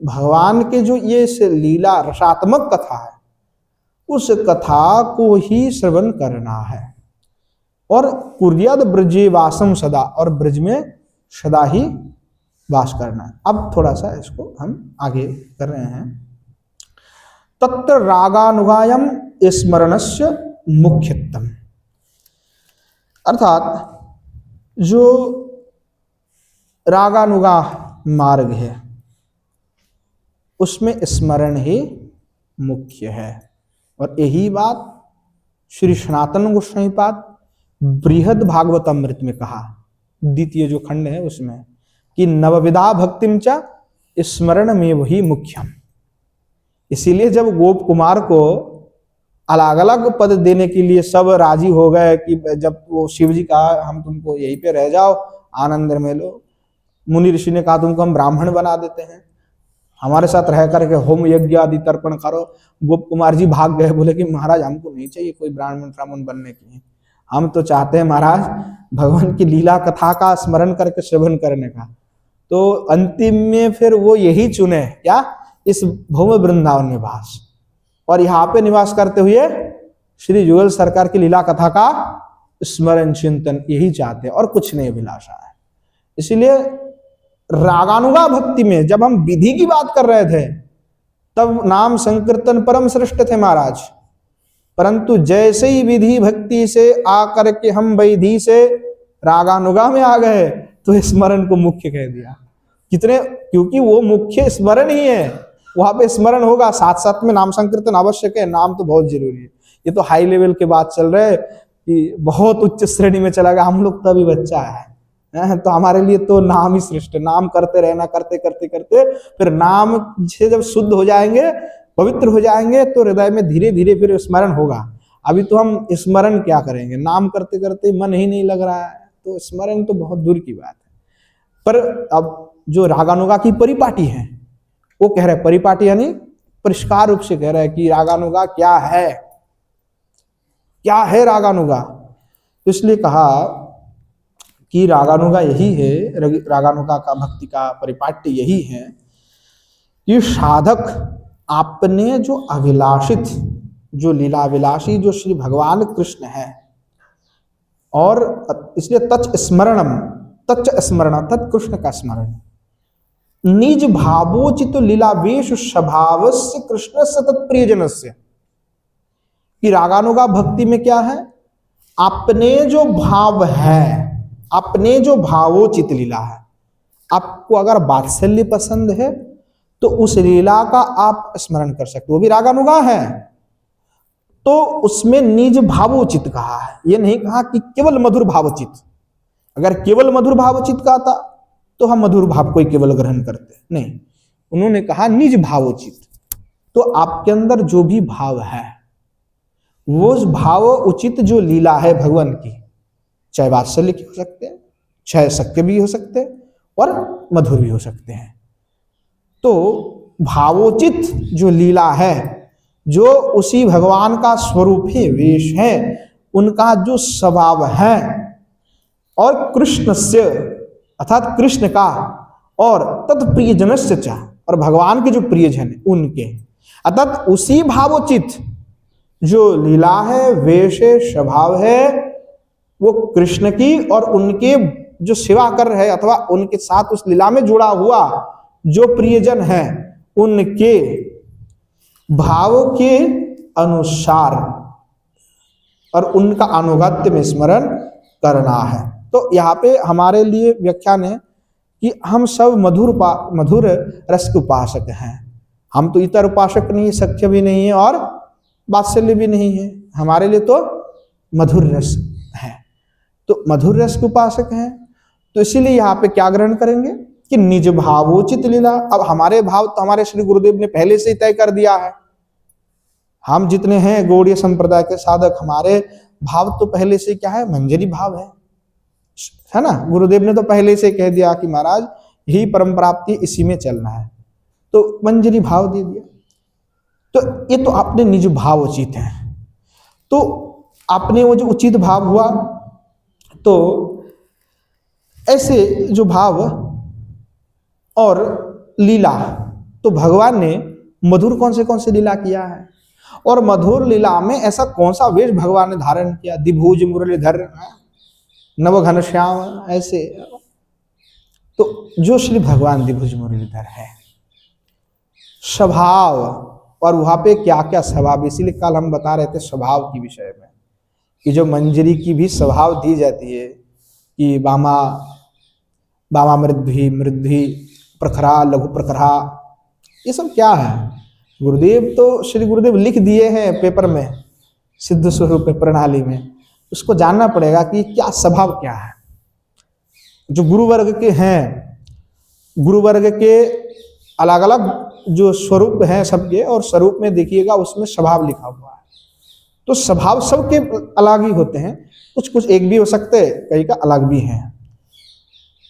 Speaker 1: भगवान के जो ये लीला रसात्मक कथा है उस कथा को ही श्रवण करना है। और कुर्याद ब्रजे वासम सदा, और ब्रज में सदा ही वास करना है। अब थोड़ा सा इसको हम आगे कर रहे हैं। तत्र रागानुगायम स्मरणस्य मुख्यत्वम, अर्थात जो रागानुगा मार्ग है उसमें स्मरण ही मुख्य है। और यही बात श्री सनातन गोस्वामी पाद बृहद भागवतामृत में कहा, द्वितीय जो खंड है उसमें, कि नवविधा भक्तिम च स्मरण में वही मुख्यम। इसीलिए जब गोप कुमार को अलग अलग पद देने के लिए सब राजी हो गए, कि जब वो शिव जी कहा हम तुमको यहीं पे रह जाओ, आनंद में लो, मुनि ऋषि ने कहा तुमको हम ब्राह्मण बना देते हैं, हमारे साथ रह करके होम यज्ञ आदि तर्पण करो। गोप कुमार जी भाग गए, बोले कि महाराज हमको नहीं चाहिए कोई ब्राह्मण बनने की, हम तो चाहते हैं महाराज भगवान की लीला कथा का स्मरण करके श्रवण करने का। तो अंतिम में फिर वो यही चुने, क्या, इस भौम वृंदावन में वास, और यहाँ पे निवास करते हुए श्री जुगल सरकार की लीला कथा का स्मरण चिंतन यही चाहते हैं, और कुछ नहीं अभिलाषा है। इसीलिए रागानुगा भक्ति में जब हम विधि की बात कर रहे थे तब नाम संकीर्तन परम श्रेष्ठ थे महाराज, परंतु जैसे ही विधि भक्ति से आकर के हम वैधि से रागानुगा में आ गए तो स्मरण को मुख्य कह दिया। कितने, क्योंकि वो मुख्य स्मरण ही है, वहां पे स्मरण होगा, साथ साथ में नाम संकीर्तन आवश्यक है, नाम तो बहुत जरूरी है। ये तो हाई लेवल के बात चल रहे कि बहुत उच्च श्रेणी में चला गया, हम लोग तो अभी बच्चा है, तो हमारे लिए तो नाम ही श्रेष्ठ है। नाम करते रहना, करते करते करते फिर नाम से जब शुद्ध हो जाएंगे, पवित्र हो जाएंगे, तो हृदय में धीरे धीरे फिर स्मरण होगा। अभी तो हम स्मरण क्या करेंगे, नाम करते करते मन ही नहीं लग रहा है, तो स्मरण तो बहुत दूर की बात है। पर अब जो रागानुगा की परिपाटी है वो कह रहे, परिपाटी यानी परिष्कार रूप से कह रहा है कि रागानुगा क्या है, क्या है रागानुगा। तो इसलिए कहा कि रागानुगा यही है, रागानुगा का भक्ति का परिपाट्य यही है कि साधक आपने जो अभिलाषित, जो लीलाविलासी जो श्री भगवान कृष्ण है, और इसलिए तच्च स्मरणम, तच्च स्मरण, तत्कृष्ण का स्मरण, निज भावोचित लीलावेश स्वभावस्य कृष्णस्य तत्प्रियजनस्य। कि रागानुगा भक्ति में क्या है, अपने जो भाव है, अपने जो भावोचित लीला है, आपको अगर वात्सल्य पसंद है तो उस लीला का आप स्मरण कर सकते हो, वो भी रागानुगा है। तो उसमें निज भावोचित कहा है, ये नहीं कहा कि केवल मधुर भावोचित। अगर केवल मधुर भावोचित का था तो हम मधुर भाव को केवल ग्रहण करते, नहीं, उन्होंने कहा निज भावोचित। तो आपके अंदर जो भी भाव है, वो भाव उचित जो लीला है भगवान की, चाहे वात्सल्य के हो सकते हैं, चाहे सत्य भी हो सकते हैं, और मधुर भी हो सकते हैं। तो भावोचित जो लीला है, जो उसी भगवान का स्वरूप है, वेश है, उनका जो स्वभाव है, और कृष्ण से अर्थात कृष्ण का, और तत्प्रियजनस्य च, और भगवान के जो प्रियजन उनके, अर्थात उसी भावोचित जो लीला है, वेश है, स्वभाव है, वो कृष्ण की, और उनके जो सेवा कर रहे अथवा उनके साथ उस लीला में जुड़ा हुआ जो प्रियजन है, उनके भाव के अनुसार और उनका अनुगत्य में स्मरण करना है। तो यहाँ पे हमारे लिए व्याख्यान है कि हम सब मधुर रस के उपासक हैं। हम तो इतर उपासक नहीं, सख्य भी नहीं है और वात्सल्य भी नहीं है, हमारे लिए तो मधुर रस है। तो मधुर रस के उपासक हैं, तो इसीलिए यहाँ पे क्या ग्रहण करेंगे कि निज भावोचित लीला। अब हमारे भाव तो हमारे श्री गुरुदेव ने पहले से ही तय कर दिया है। हम जितने हैं गौड़ीय संप्रदाय के साधक, हमारे भाव तो पहले से क्या है, मंजरी भाव है ना। गुरुदेव ने तो पहले से कह दिया कि महाराज यही परम प्राप्ति, इसी में चलना है, तो मंजरी भाव दे दिया। तो ये तो अपने निज भाव उचित है। तो आपने वो जो उचित भाव हुआ, तो ऐसे जो भाव और लीला, तो भगवान ने मधुर कौन से लीला किया है, और मधुर लीला में ऐसा कौन सा वेश भगवान ने धारण किया, द्विभुज मुरलीधर नव घनश्याम, ऐसे। तो जो श्री भगवान द्विभुज मुरलीधर है, स्वभाव, और वहां पे क्या क्या स्वभाव, इसीलिए कल हम बता रहे थे स्वभाव की विषय में, कि जो मंजरी की भी स्वभाव दी जाती है कि बामा मृद्धि प्रखरा, लघु प्रखरा, ये सब क्या है। गुरुदेव तो श्री गुरुदेव लिख दिए हैं पेपर में, सिद्ध स्वरूप प्रणाली में, उसको जानना पड़ेगा कि क्या स्वभाव क्या है। जो गुरु वर्ग के हैं, गुरु वर्ग के अलग अलग जो स्वरूप हैं सबके, और स्वरूप में देखिएगा उसमें स्वभाव लिखा हुआ है। तो स्वभाव सबके अलग ही होते हैं, कुछ एक भी हो सकते हैं, कई का अलग भी हैं।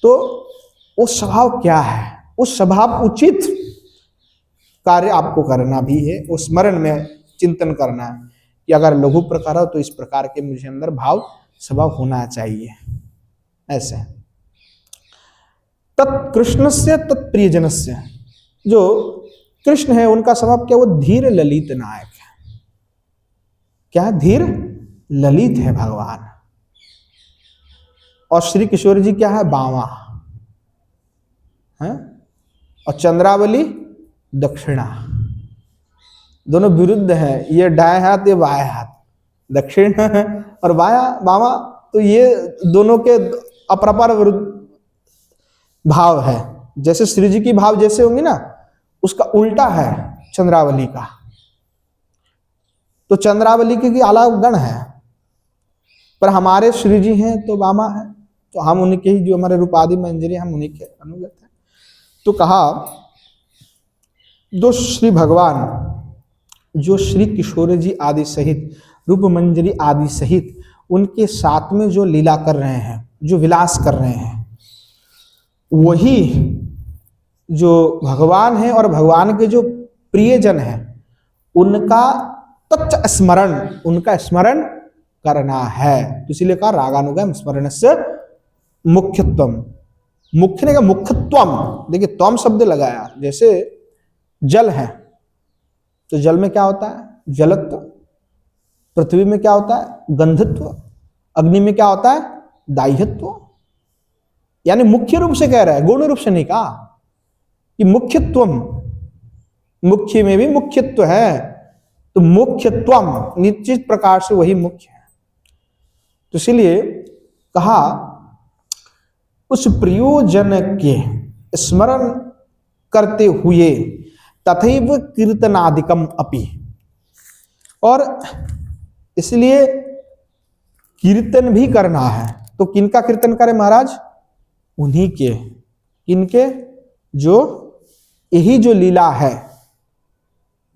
Speaker 1: तो वो स्वभाव क्या है, उस स्वभाव उचित कार्य आपको करना भी है, उस स्मरण में चिंतन करना है कि अगर लघु प्रकार हो तो इस प्रकार के मुझे अंदर भाव स्वभाव होना चाहिए। ऐसे तत्कृष्ण से तत्प्रियजन से, जो कृष्ण है उनका स्वभाव क्या, वो धीर ललित नायक है। क्या धीर ललित है भगवान, और श्री किशोर जी क्या है, बावा है, और चंद्रावली दक्षिणा, दोनों विरुद्ध है, ये दाएं हाथ ये बाएं हाथ, दक्षिण और बामा, तो ये दोनों के अपरपर विरुद्ध भाव है। जैसे श्री जी की भाव जैसे होंगी ना, उसका उल्टा है चंद्रावली का। तो चंद्रावली की अलग गण है, पर हमारे श्री जी हैं तो बामा है, तो हम उनके ही, जो हमारे रूपादि मंजरी, हम उन्हीं के अनुगत हैं। तो कहा जो श्री भगवान, जो श्री किशोर जी आदि सहित, रूप मंजरी आदि सहित उनके साथ में जो लीला कर रहे हैं, जो विलास कर रहे हैं, वही जो भगवान है और भगवान के जो प्रियजन है, उनका तच्च स्मरण, उनका स्मरण करना है। तो इसीलिए कहा रागानुगम स्मरण से मुख्यत्वम, मुख्य ने का मुख्यत्वम, देखिए त्वम शब्द लगाया। जैसे जल है तो जल में क्या होता है, जलत्व। पृथ्वी में क्या होता है, गंधत्व। अग्नि में क्या होता है, दाह्यत्व। यानी मुख्य रूप से कह रहा है, गौण रूप से नहीं कहा कि मुख्यत्वम, मुख्य में भी मुख्यत्व है, तो मुख्यत्वम निश्चित प्रकार से वही मुख्य है। तो इसलिए कहा उस प्रयोजन के स्मरण करते हुए तथैव कीर्तनादिकम अपि, और इसलिए कीर्तन भी करना है। तो किनका कीर्तन करें महाराज? उन्हीं के, किनके? जो यही जो लीला है,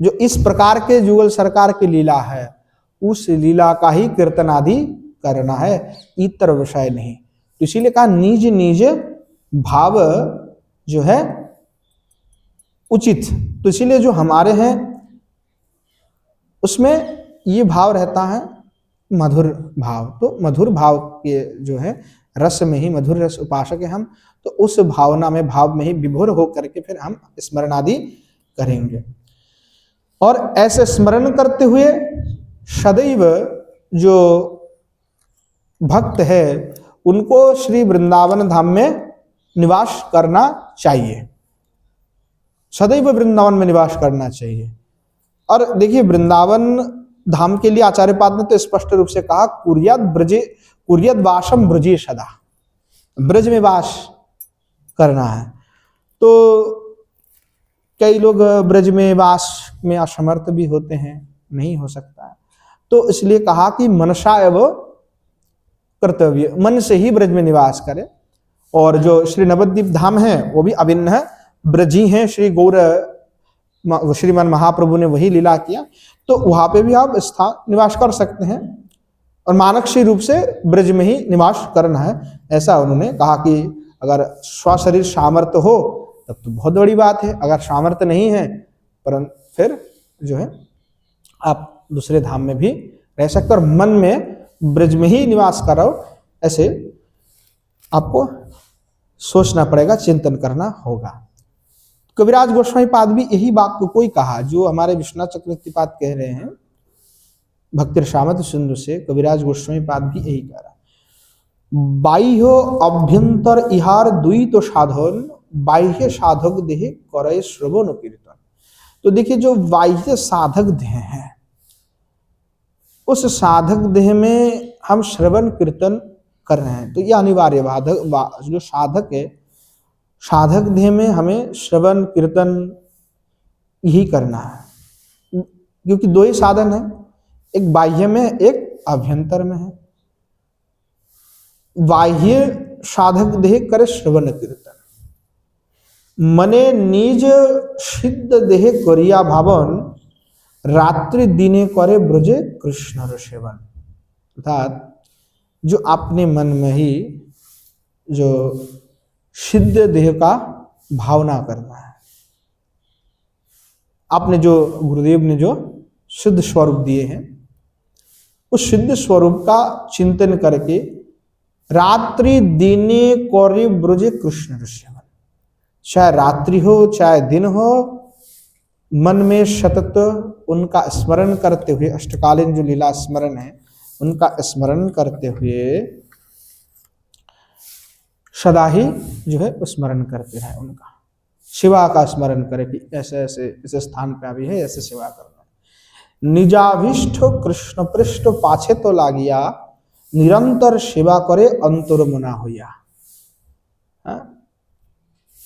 Speaker 1: जो इस प्रकार के युगल सरकार की लीला है, उस लीला का ही कीर्तन आदि करना है, इतर विषय नहीं। तो इसीलिए कहा निज निज भाव जो है उचित। तो इसीलिए जो हमारे हैं उसमें ये भाव रहता है मधुर भाव। तो मधुर भाव के जो है रस में ही, मधुर रस उपासक है हम, तो उस भावना में, भाव में ही विभोर हो करके फिर हम स्मरण आदि करेंगे। और ऐसे स्मरण करते हुए सदैव जो भक्त है उनको श्री वृंदावन धाम में निवास करना चाहिए, सदैव वृंदावन में निवास करना चाहिए। और देखिए वृंदावन धाम के लिए आचार्य पाद ने तो स्पष्ट रूप से कहा कुर्याद वासम ब्रजे सदा, ब्रज में वास करना है। तो कई लोग ब्रज में वास में असमर्थ भी होते हैं, नहीं हो सकता है, तो इसलिए कहा कि मनसा एवं कर्तव्य, मन से ही ब्रज में निवास करे। और जो श्री नवद्वीप धाम है वो भी अभिन्न है, ब्रजी हैं, श्री गौर श्रीमान महाप्रभु ने वही लीला किया, तो वहां पे भी आप स्थान निवास कर सकते हैं, और मानक्षी रूप से ब्रज में ही निवास करना है, ऐसा उन्होंने कहा। कि अगर स्वशरीर सामर्थ्य हो तब तो बहुत बड़ी बात है, अगर सामर्थ्य नहीं है परंतु फिर जो है आप दूसरे धाम में भी रह सकते, और मन में ब्रज में ही निवास करो, ऐसे आपको सोचना पड़ेगा, चिंतन करना होगा। कविराज गोस्वामी पाद भी यही बात को कोई कहा, जो हमारे विश्वनाथ चक्रवर्ती पाद कह रहे हैं भक्ति रसामृत सिंधु से, कविराज गोस्वामी पाद भी यही कह रहा। बाह्य अभ्यंतर इहार दुई तो साधन, बाह्य साधक देह करे श्रवण कीर्तन। तो देखिए जो बाह्य साधक देह है, उस साधक देह में हम श्रवण कीर्तन कर रहे हैं, तो यह अनिवार्य जो साधक है, साधक देह में हमें श्रवण कीर्तन यही करना है, क्योंकि दो ही साधन है, एक बाह्य में, एक अभ्यंतर में है। बाह्य साधक देह करे श्रवण कीर्तन, मने निज सिद्ध देह करिया भावन, रात्रि दिने करे ब्रजे कृष्ण सेवन। अर्थात जो अपने मन में ही जो सिद्ध देह का भावना करना है, आपने जो गुरुदेव ने जो सिद्ध स्वरूप दिए हैं, उस सिद्ध स्वरूप का चिंतन करके रात्रि दिने करे ब्रजे कृष्ण सेवन, चाहे रात्रि हो चाहे दिन हो, मन में सतत उनका स्मरण करते हुए, अष्टकालीन जो लीला स्मरण है उनका स्मरण करते हुए सदा ही जो है स्मरण करते रहे, उनका सेवा का स्मरण करे कि ऐसे ऐसे इस स्थान पे अभी है, ऐसे सेवा करना है। निजाभिष्ट कृष्ण पृष्ठ पाछे तो लागिया, निरंतर सेवा करे अंतर मना होया।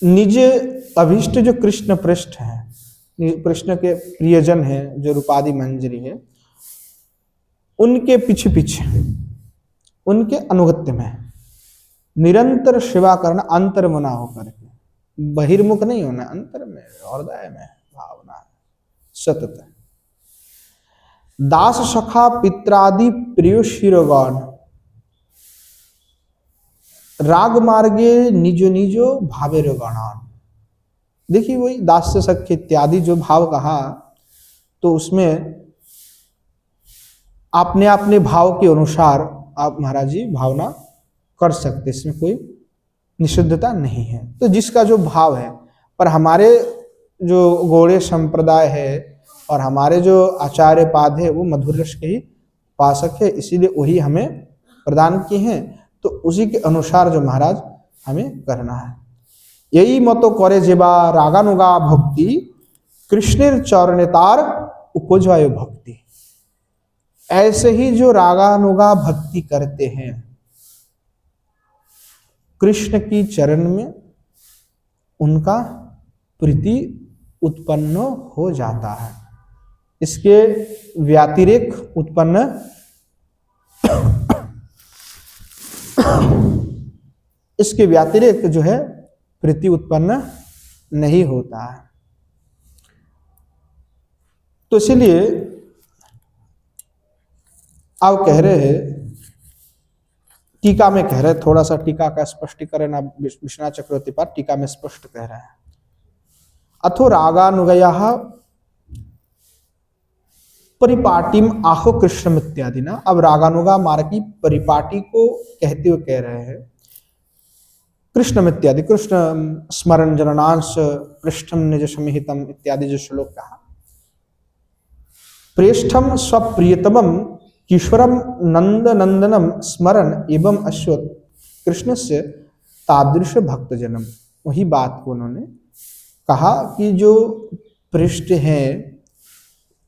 Speaker 1: निज अभिष्ट जो कृष्ण पृष्ठ है, कृष्ण के प्रियजन है जो रूपादि मंजरी है, उनके पीछे पीछे, उनके अनुगत्य में निरंतर सेवा करना, अंतर्मना होकर के, बहिर्मुख नहीं होना, अंतर में, हृदय में भावना सतत। दास सखा पित्रादि प्रिय शिरोगण, राग मार्गे निजो निजो भावेर गणान। देखिए वही दास्य सख्य इत्यादि जो भाव कहा, तो उसमें अपने अपने भाव के अनुसार आप महाराज जी भावना कर सकते, इसमें कोई निषिद्धता नहीं है। तो जिसका जो भाव है, पर हमारे जो गौड़े संप्रदाय है और हमारे जो आचार्य पाद है वो मधुर रस के ही उपासक है, इसीलिए वही हमें प्रदान किए हैं, तो उसी के अनुसार जो महाराज हमें करना है। यही मतो करे जेबा रागानुगा भक्ति, कृष्णेर चरणेतार उपजवाय भक्ति। ऐसे ही जो रागानुगा भक्ति करते हैं कृष्ण की चरण में, उनका प्रीति उत्पन्न हो जाता है। इसके व्यतिरिक्त उत्पन्न इसके व्यतिरिक्त जो है प्रीति उत्पन्न नहीं होता है। तो इसलिए अब कह रहे हैं, टीका में कह रहे, थोड़ा सा टीका का स्पष्टीकरण अब विश्वनाथ चक्रवर्ती पर टीका में स्पष्ट कह रहे हैं। अथो रागानुगया परिपाटीम आहो कृष्णम इत्यादि ना। अब रागानुगा मार्ग की परिपाटी को कहते हुए कह रहे हैं कृष्णम इत्यादि, कृष्ण स्मरण जननांश पृष्ठम निज समिहितम इत्यादि जो श्लोक कहा, प्रेष्ठम स्वप्रियतमम किशोरम नंद नंदनम स्मरण एवं अश्वत कृष्ण से तादृश भक्त जन्म। वही बात को उन्होंने कहा कि जो पृष्ठ हैं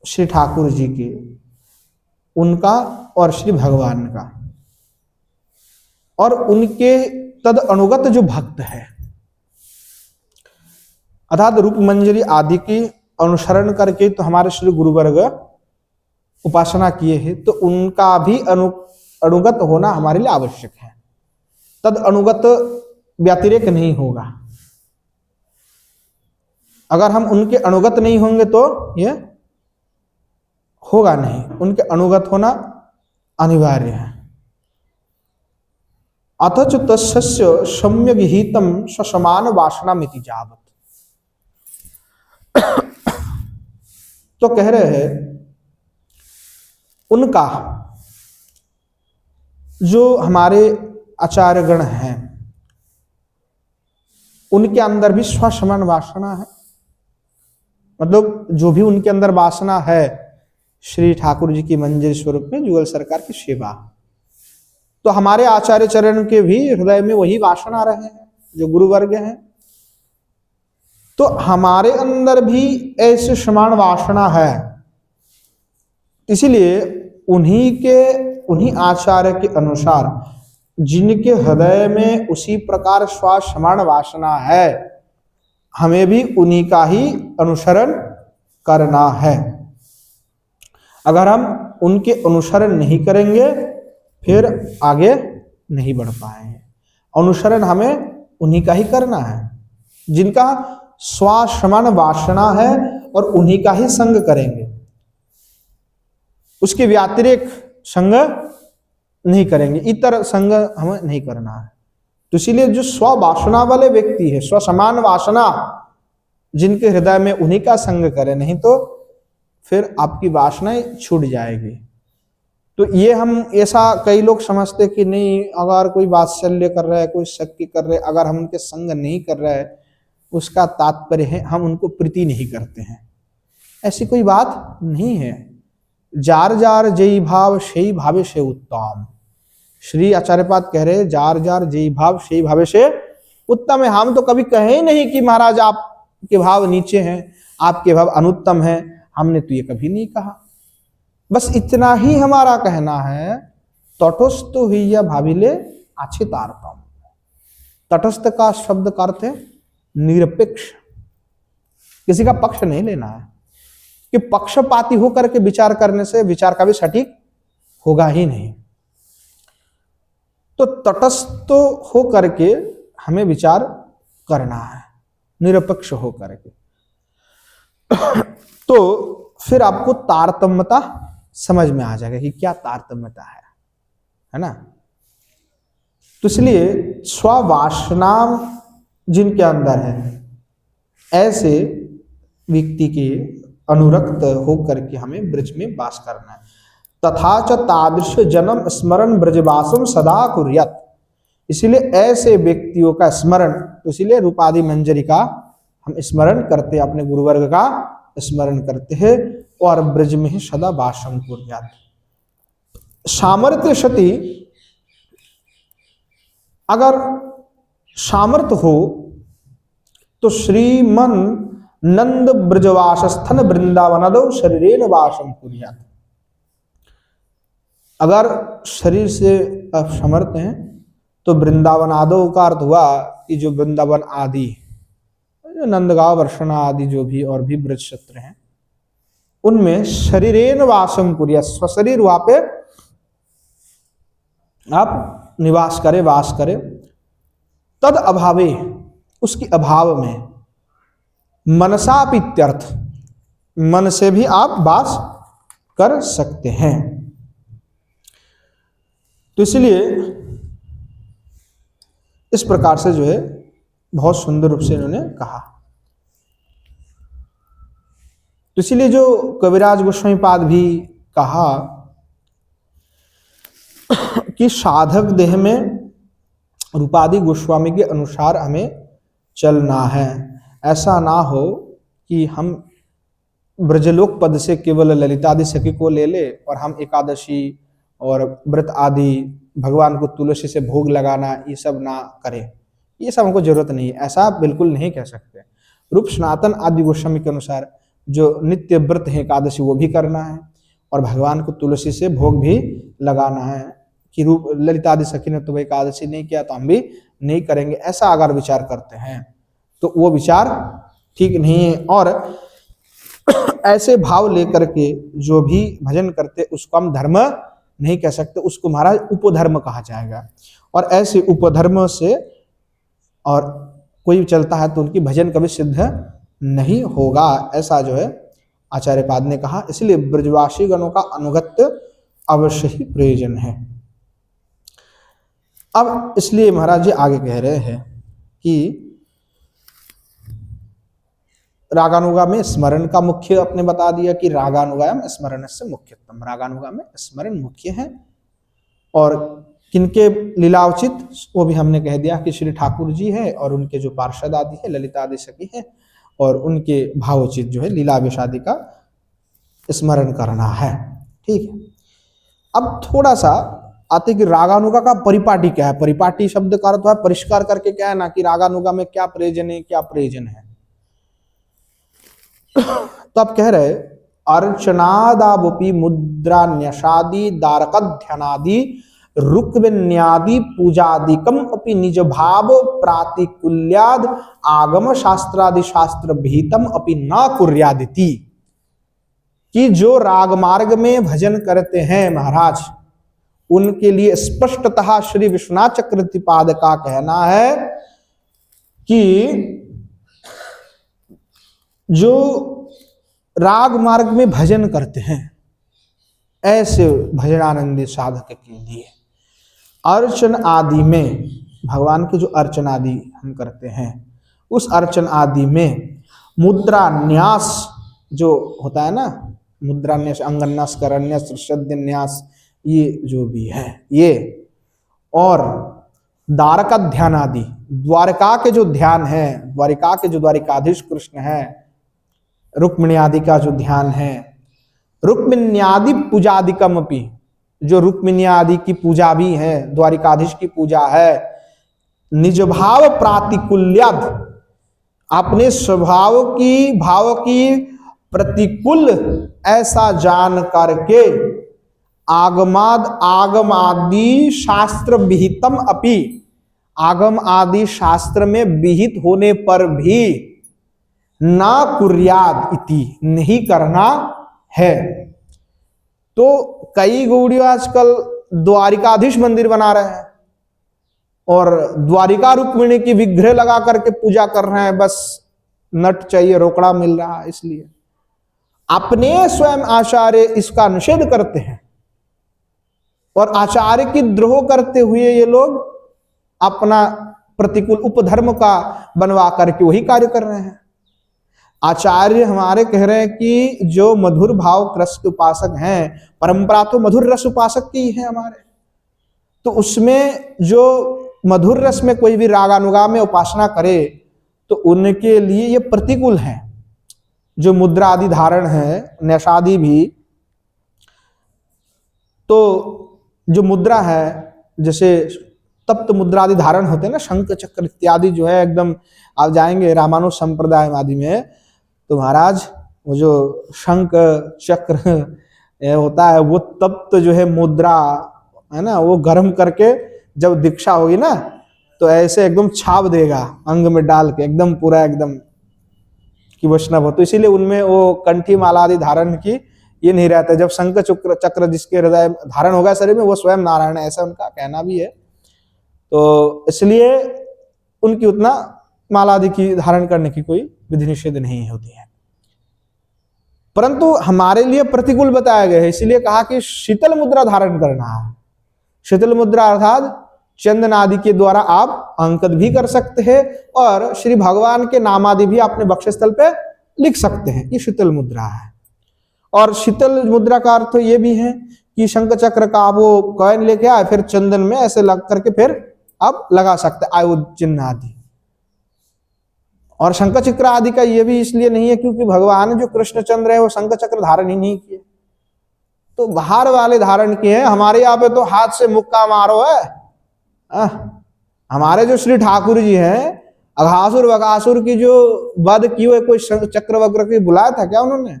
Speaker 1: श्री ठाकुर जी के, उनका और श्री भगवान का, और उनके तद अनुगत जो भक्त है, अर्थात रूप मंजरी आदि की अनुसरण करके तो हमारे श्री गुरुवर्ग उपासना किए हैं, तो उनका भी अनुगत होना हमारे लिए आवश्यक है। तद अनुगत व्यतिरेक नहीं होगा। अगर हम उनके अनुगत नहीं होंगे तो ये होगा नहीं, उनके अनुगत होना अनिवार्य है। अथच तस्य सम्यग् हितम ससमान वासना मिति जावत। तो कह रहे हैं उनका जो हमारे आचार्यगण हैं, उनके अंदर भी स्वसमान वासना है। मतलब जो भी उनके अंदर वासना है श्री ठाकुर जी की मंजिल स्वरूप में जुगल सरकार की सेवा, तो हमारे आचार्य चरण के भी हृदय में वही वासना रहे हैं जो गुरुवर्ग हैं। तो हमारे अंदर भी ऐसे समान वासना है, इसीलिए उन्हीं आचार्य के अनुसार जिनके हृदय में उसी प्रकार समान वासना है, हमें भी उन्हीं का ही अनुसरण करना है। अगर हम उनके अनुसरण नहीं करेंगे फिर आगे नहीं बढ़ पाएंगे। अनुसरण हमें उन्हीं का ही करना है जिनका स्वसमान वासना है, और उन्हीं का ही संग करेंगे, उसके व्यतिरेक संग नहीं करेंगे, इतर संग हमें नहीं करना है। तो इसीलिए जो स्ववासना वाले व्यक्ति है, स्वसमान वासना जिनके हृदय में, उन्हीं का संग करें, नहीं तो फिर आपकी वासनाएं छूट जाएगी। तो ये हम ऐसा कई लोग समझते कि नहीं, अगर कोई वात्सल्य कर रहा है, कोई शक्ति कर रहे, अगर हम उनके संग नहीं कर रहे हैं उसका तात्पर्य है हम उनको प्रीति नहीं करते हैं। ऐसी कोई बात नहीं है। जार जार जयी भाव शेई भावे से उत्तम। श्री आचार्यपाद कह रहे जार जार जयी भाव शेई भावे से उत्तम है। हम तो कभी कहे ही नहीं कि महाराज आपके भाव नीचे हैं, आपके भाव अनुत्तम हैं, हमने तो ये कभी नहीं कहा। बस इतना ही हमारा कहना है, तटस्थ हुई भाविले आचितार्थम। तटस्थ का शब्द का अर्थ है निरपेक्ष, किसी का पक्ष नहीं लेना है कि पक्षपाती होकर के विचार करने से विचार का भी सटीक होगा ही नहीं। तो तटस्थ हो करके हमें विचार करना है, निरपेक्ष हो करके। तो फिर आपको तारतम्यता समझ में आ जाएगा कि क्या तारतम्यता है ना। तो इसलिए स्ववासना जिनके अंदर है, ऐसे व्यक्ति के अनुरक्त होकर के हमें ब्रज में वास करना है। तथा च तादृश जन्म स्मरण ब्रजवासम सदा कुर्यात्। इसीलिए ऐसे व्यक्तियों का स्मरण, तो इसीलिए रूपादि मंजरी का हम स्मरण करते, अपने गुरुवर्ग का स्मरण करते हैं और ब्रज में ही सदा वासम कुर्यात्। सामर्थ्य सती, अगर सामर्थ्य हो तो श्रीमन नंद ब्रजवासस्थन वृंदावनादौ शरीरेण वासम कुर्यात्। अगर शरीर से असमर्थ हैं तो वृंदावन आदो का अर्थ हुआ कि जो वृंदावन आदि जो नंदगांव वर्षणा आदि जो भी और भी ब्रज क्षेत्र हैं, उनमें शरीरेन वासम कुर्या, स्वशरीर वहां पे आप निवास करें, वास करें। तद अभावे, उसके अभाव में, मनसापित्यर्थ, मन से भी आप वास कर सकते हैं। तो इसलिए इस प्रकार से जो है बहुत सुंदर रूप से इन्होंने कहा। तो इसलिए जो कविराज गोस्वामी पाद भी कहा कि साधक देह में रूपादि गोस्वामी के अनुसार हमें चलना है। ऐसा ना हो कि हम ब्रजलोक पद से केवल ललितादि सखी को ले ले और हम एकादशी और व्रत आदि भगवान को तुलसी से भोग लगाना ये सब ना करें, ये सब हमको जरूरत नहीं है, ऐसा बिल्कुल नहीं कह सकते। रूप सनातन आदि गोस्वामी के अनुसार जो नित्य व्रत है एकादशी वो भी करना है और भगवान को तुलसी से भोग भी लगाना है। कि रूप ललितादि सखी ने तो वह एकादशी नहीं किया तो हम भी नहीं करेंगे, ऐसा अगर विचार करते हैं तो वो विचार ठीक नहीं है। और ऐसे भाव लेकर के जो भी भजन करते उसको हम धर्म नहीं कह सकते, उसको महाराज उपधर्म कहा जाएगा। और ऐसे उपधर्म से और कोई चलता है तो उनकी भजन कभी सिद्ध नहीं होगा, ऐसा जो है आचार्य पाद ने कहा। इसलिए ब्रजवासी गणों का अनुगत्य अवश्य ही प्रयोजन है। अब इसलिए महाराज जी आगे कह रहे हैं कि रागानुगा में स्मरण का मुख्य अपने बता दिया कि रागानुगायाम स्मरण से मुख्यतम, रागानुगा में स्मरण मुख्य है। और किनके लीलाउचित वो भी हमने कह दिया कि श्री ठाकुर जी है और उनके जो पार्षद आदि है ललिता आदि सखी है, और उनके भावोचित जो है लीलावेश आदि का स्मरण करना है। ठीक है। अब थोड़ा सा आते कि रागानुगा का परिपाटी क्या है। परिपाटी शब्द का अर्थ है परिष्कार करके क्या है ना, कि रागानुगा में क्या प्रयोजन है, क्या प्रयोजन है। तो आप कह रहे अर्चनादावपि मुद्रान्यसादि दारकध्यानादि रुक्मिण्यादि पूजादिकम अपि निज भाव प्रातिकुल्याद आगम शास्त्रादि शास्त्र भीतम अपि न कुर्यादिति। कि जो राग मार्ग में भजन करते हैं महाराज, उनके लिए स्पष्टतः श्री विश्वनाथ चक्रवर्तीपाद का कहना है कि जो राग मार्ग में भजन करते हैं ऐसे भजनानंदी साधक के लिए अर्चन आदि में, भगवान के जो अर्चन आदि हम करते हैं उस अर्चन आदि में मुद्रा न्यास जो होता है ना, मुद्रा न्यास, अंगन्यास, करन्यास, श्रद्धन्यास, ये जो भी है ये, और द्वारका ध्यान आदि, द्वारका के जो ध्यान है, द्वारिका के जो द्वारिकाधीश कृष्ण है, रुक्मिणी आदि का जो ध्यान है, रुक्मिण्यादि पूजादिकम अपि, जो रुक्मिणी आदि की पूजा भी है, द्वारिकाधीश की पूजा है, निज भाव प्रातिकुल्याद, अपने स्वभाव की भाव की प्रतिकूल ऐसा जान करके आगमाद आगम आदि शास्त्र विहितम अपि, आगम आदि शास्त्र में विहित होने पर भी ना कुर्याद इति, नहीं करना है। तो कई गौड़ियों आजकल द्वारिकाधीश मंदिर बना रहे हैं और द्वारिका रुक्मिणी की विग्रह लगा करके पूजा कर रहे हैं, बस नट चाहिए, रोकड़ा मिल रहा है। इसलिए अपने स्वयं आचार्य इसका निषेध करते हैं और आचार्य की द्रोह करते हुए ये लोग अपना प्रतिकूल उपधर्म का बनवा करके वही कार्य कर रहे हैं। आचार्य हमारे कह रहे हैं कि जो मधुर भाव रस के उपासक हैं, परंपरा तो मधुर रस उपासक की है हमारे, तो उसमें जो मधुर रस में कोई भी रागानुगा में उपासना करे तो उनके लिए ये प्रतिकूल है। जो मुद्रा आदि धारण है, न्यासादि भी, तो जो मुद्रा है, जैसे तप्त मुद्रा आदि धारण होते हैं ना, शंख चक्र इत्यादि जो है, एकदम आप जाएंगे रामानुज संप्रदाय आदि में तो महाराज वो जो शंख चक्र होता है वो तप्त जो है मुद्रा है ना, वो गर्म करके जब दीक्षा होगी ना तो ऐसे एकदम छाप देगा अंग में डाल के, एकदम पूरा एकदम कि वैष्णव हो, तो इसीलिए उनमें वो कंठी माला आदि धारण की ये नहीं रहता। जब शंख चक्र जिसके हृदय धारण होगा शरीर में, वो स्वयं नारायण है, ऐसा उनका कहना भी है। तो इसलिए उनकी उतना माला आदि की धारण करने की कोई विधि निषेध नहीं होती है। परंतु हमारे लिए प्रतिकूल बताया गया है, इसलिए कहा कि शीतल मुद्रा धारण करना है। शीतल मुद्रा अर्थात चंदन आदि के द्वारा आप अंकित भी कर सकते हैं और श्री भगवान के नाम आदि भी अपने वक्षस्थल पे लिख सकते हैं। ये शीतल मुद्रा है। और शीतल मुद्रा का अर्थ तो ये भी है कि शंख चक्र का वो कॉइन लेके आए, फिर चंदन में ऐसे लग करके फिर आप लगा सकते आयु चिन्ह आदि। और शंख चक्र आदि का ये भी इसलिए नहीं है क्योंकि भगवान जो कृष्णचंद्र है वो शंख चक्र धारण ही नहीं किए, तो बाहर वाले धारण किए हैं। हमारे यहाँ पे तो हाथ से मुक्का मारो है। हमारे जो श्री ठाकुर जी हैं, अघासुर बकासुर की जो वध की हुए, कोई चक्र वक्र की बुलाया था क्या उन्होंने?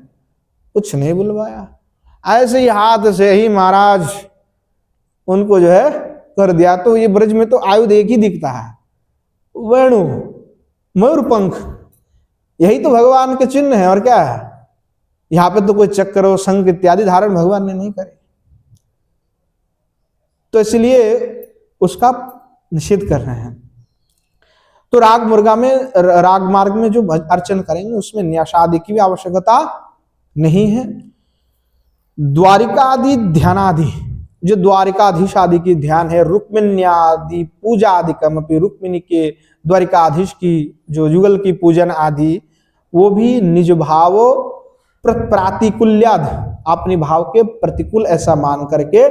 Speaker 1: कुछ नहीं बुलवाया। ऐसे ही हाथ से ही महाराज उनको जो है कर दिया। तो ये ब्रज में तो आयुध एक ही दिखता है, वेणु, मयूरपंख, यही तो भगवान के चिन्ह है। और क्या है? यहां पे तो कोई चक्र और शंख इत्यादि धारण भगवान ने नहीं करे, तो इसलिए उसका निषेध कर रहे हैं। तो राग मार्ग में जो अर्चन करेंगे उसमें न्यास आदि की भी आवश्यकता नहीं है। द्वारिका आदि ध्यानादि, जो द्वारिकाधीश आदि की ध्यान है, रुक्मिण्यादि पूजा आदि कमपि, रुक्मिणी के द्वारिकाधीश की जो युगल की पूजन आदि, वो भी निज भाव प्रतिकूल्याद, अपने भाव के प्रतिकूल ऐसा मान करके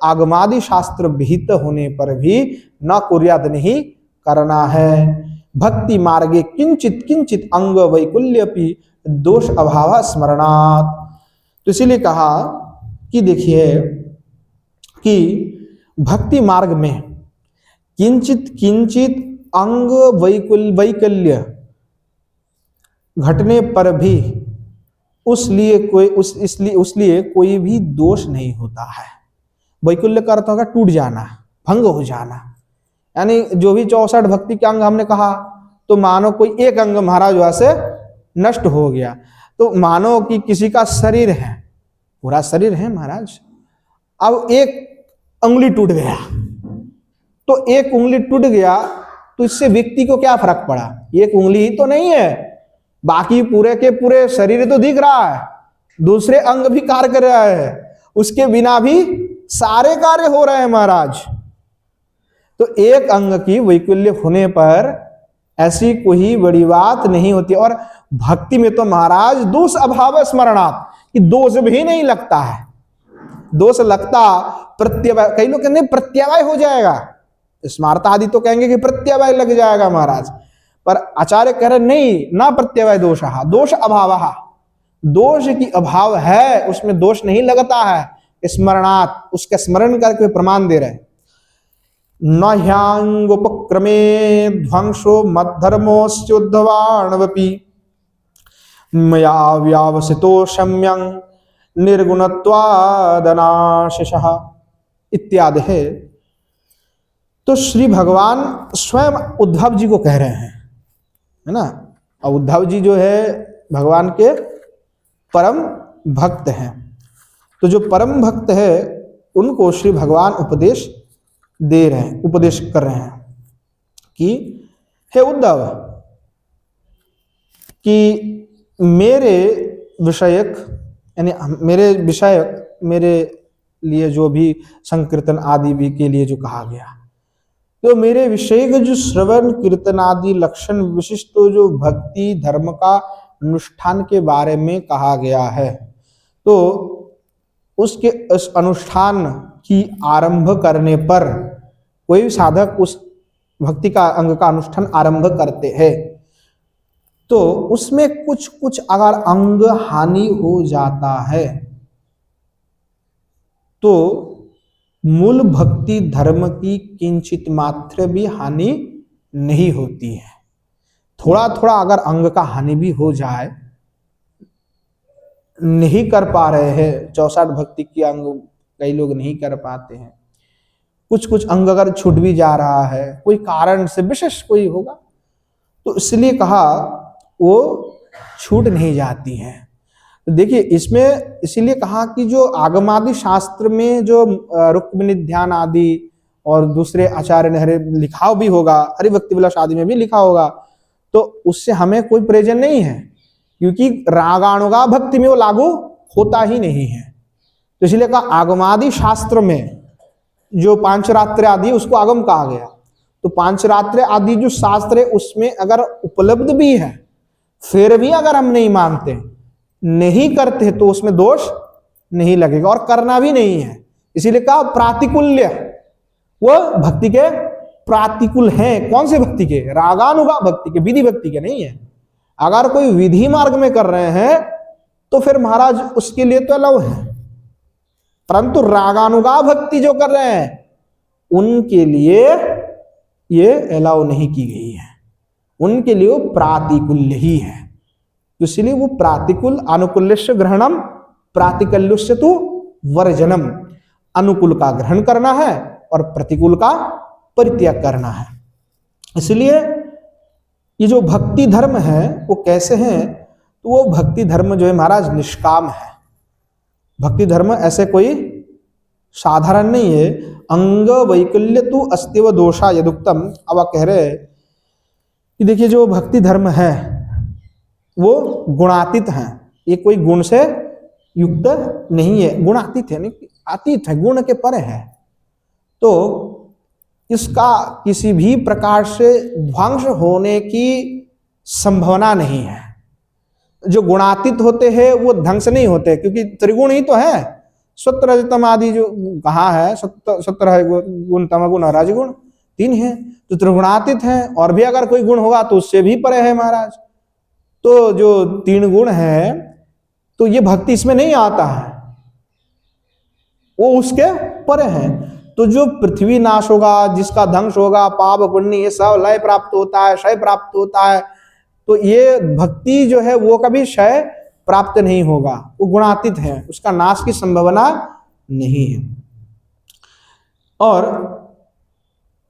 Speaker 1: आगमादि शास्त्र विहित होने पर भी न कुर्याद नहीं करना है। भक्ति मार्गे किंचित किंचित अंग वैकुल्यपि दोष अभाव स्मरणात्। तो इसीलिए कहा कि देखिए कि भक्ति मार्ग में किंचित किंचित अंग वैकल्य घटने पर भी उसलिए कोई भी दोष नहीं होता है। वैकुल्य का अर्थ होगा टूट जाना, भंग हो जाना। यानी जो भी 64 भक्ति के अंग हमने कहा, तो मानो कोई एक अंग महाराज वैसे नष्ट हो गया, तो मानो कि किसी का शरीर है, पूरा शरीर है महाराज, अब एक उंगली टूट गया, तो एक उंगली टूट गया तो इससे व्यक्ति को क्या फर्क पड़ा? एक उंगली ही तो नहीं है, बाकी पूरे के पूरे शरीर तो दिख रहा है, दूसरे अंग भी कार्य कर रहा है, उसके बिना भी सारे कार्य हो रहे हैं महाराज। तो एक अंग की वैकल्य होने पर ऐसी कोई बड़ी बात नहीं होती। और भक्ति में तो महाराज दोष अभाव स्मरणात्, कि दोष भी नहीं लगता है। दोष लगता प्रत्यवाय, कई लोग कहते प्रत्यवाय हो जाएगा, स्मारता आदि तो कहेंगे कि प्रत्यवाय लग जाएगा महाराज, पर आचार्य कह रहे नहीं, ना प्रत्यवाय दोष, दोष अभाव, दोष की अभाव है, उसमें दोष नहीं लगता है। स्मरणात्, उसके स्मरण करके प्रमाण दे रहे। न ह्यांगोपक्रमे ध्वंसो मद्धर्मोस्योद्धवाणवपि मया व्यावसितो शम्यं निर्गुणत्वादनाशिषः इत्यादि है। तो श्री भगवान स्वयं उद्धव जी को कह रहे हैं, है ना। और उद्धव जी जो है भगवान के परम भक्त हैं। तो जो परम भक्त है उनको श्री भगवान उपदेश दे रहे हैं, उपदेश कर रहे हैं कि हे उद्धव, कि मेरे विषयक, यानी मेरे लिए जो भी संकीर्तन आदि भी के लिए जो कहा गया, तो मेरे विषय जो श्रवण कीर्तन आदि लक्षण विशिष्ट जो भक्ति धर्म का अनुष्ठान के बारे में कहा गया है, तो उसके उस अनुष्ठान की आरंभ करने पर कोई भी साधक उस भक्ति का अंग का अनुष्ठान आरंभ करते हैं, तो उसमें कुछ कुछ अगर अंग हानि हो जाता है तो मूल भक्ति धर्म की किंचित मात्र भी हानि नहीं होती है। थोड़ा थोड़ा अगर अंग का हानि भी हो जाए, नहीं कर पा रहे हैं 64 भक्ति की अंग कई लोग नहीं कर पाते हैं, कुछ कुछ अंग अगर छूट भी जा रहा है कोई कारण से विशेष कोई होगा, तो इसलिए कहा वो छूट नहीं जाती हैं। तो देखिए इसमें इसीलिए कहा कि जो आगमादि शास्त्र में जो रुक्मिणी ध्यान आदि और दूसरे आचार्य ने हरे लिखा भी होगा, हरिभक्ति विलास आदि में भी लिखा होगा, तो उससे हमें कोई प्रयोजन नहीं है, क्योंकि रागानुगा भक्ति में वो लागू होता ही नहीं है। तो इसलिए कहा आगमादि शास्त्र में जो पांचरात्र आदि उसको आगम कहा गया। तो पांचरात्र आदि जो शास्त्र है उसमें अगर उपलब्ध भी है, फिर भी अगर हम नहीं मानते, नहीं करते, तो उसमें दोष नहीं लगेगा और करना भी नहीं है। इसीलिए कहा प्रातिकूल्य, वो भक्ति के प्रातिकूल हैं। कौन से भक्ति के? रागानुगा भक्ति के, विधि भक्ति के नहीं है। अगर कोई विधि मार्ग में कर रहे हैं तो फिर महाराज उसके लिए तो अलाउ है, परंतु रागानुगा भक्ति जो कर रहे हैं उनके लिए ये अलाउ नहीं की गई है, उनके लिए वो प्रातिकूल्य ही है। तो इसलिए वो प्रातिकूल, अनुकूल्यस्य ग्रहणम प्रातिकूल्यस्य तु वर्जनम, अनुकूल का ग्रहण करना है और प्रतिकूल का परित्याग करना है। इसलिए ये जो भक्ति धर्म है वो कैसे हैं? तो वो भक्ति धर्म जो है महाराज निष्काम है। भक्ति धर्म ऐसे कोई साधारण नहीं है। अंग वैकल्य तु अस्तिव दोषा यदुक्तम। अब आप कह रहे कि देखिए जो भक्ति धर्म है वो गुणातीत है, ये कोई गुण से युक्त नहीं है, गुणातीत है, नहीं अतीत है, गुण के परे है। तो इसका किसी भी प्रकार से ध्वंस होने की संभावना नहीं है। जो गुणातीत होते हैं वो ध्वंस नहीं होते, क्योंकि त्रिगुण ही तो है। सत्व रजतम आदि जो कहा है, सत्तर गुण, तमगुण और रजगुण, तीन है, तो त्रिगुणातीत है। और भी अगर कोई गुण होगा तो उससे भी परे है महाराज। तो जो तीन गुण है तो ये भक्ति इसमें नहीं आता है, वो उसके परे है। तो जो पृथ्वी नाश होगा, जिसका ध्वंस होगा, पाप पुण्य ये सब लय प्राप्त होता है, क्षय प्राप्त होता है, तो ये भक्ति जो है वो कभी क्षय प्राप्त नहीं होगा, वो गुणातीत है, उसका नाश की संभावना नहीं है। और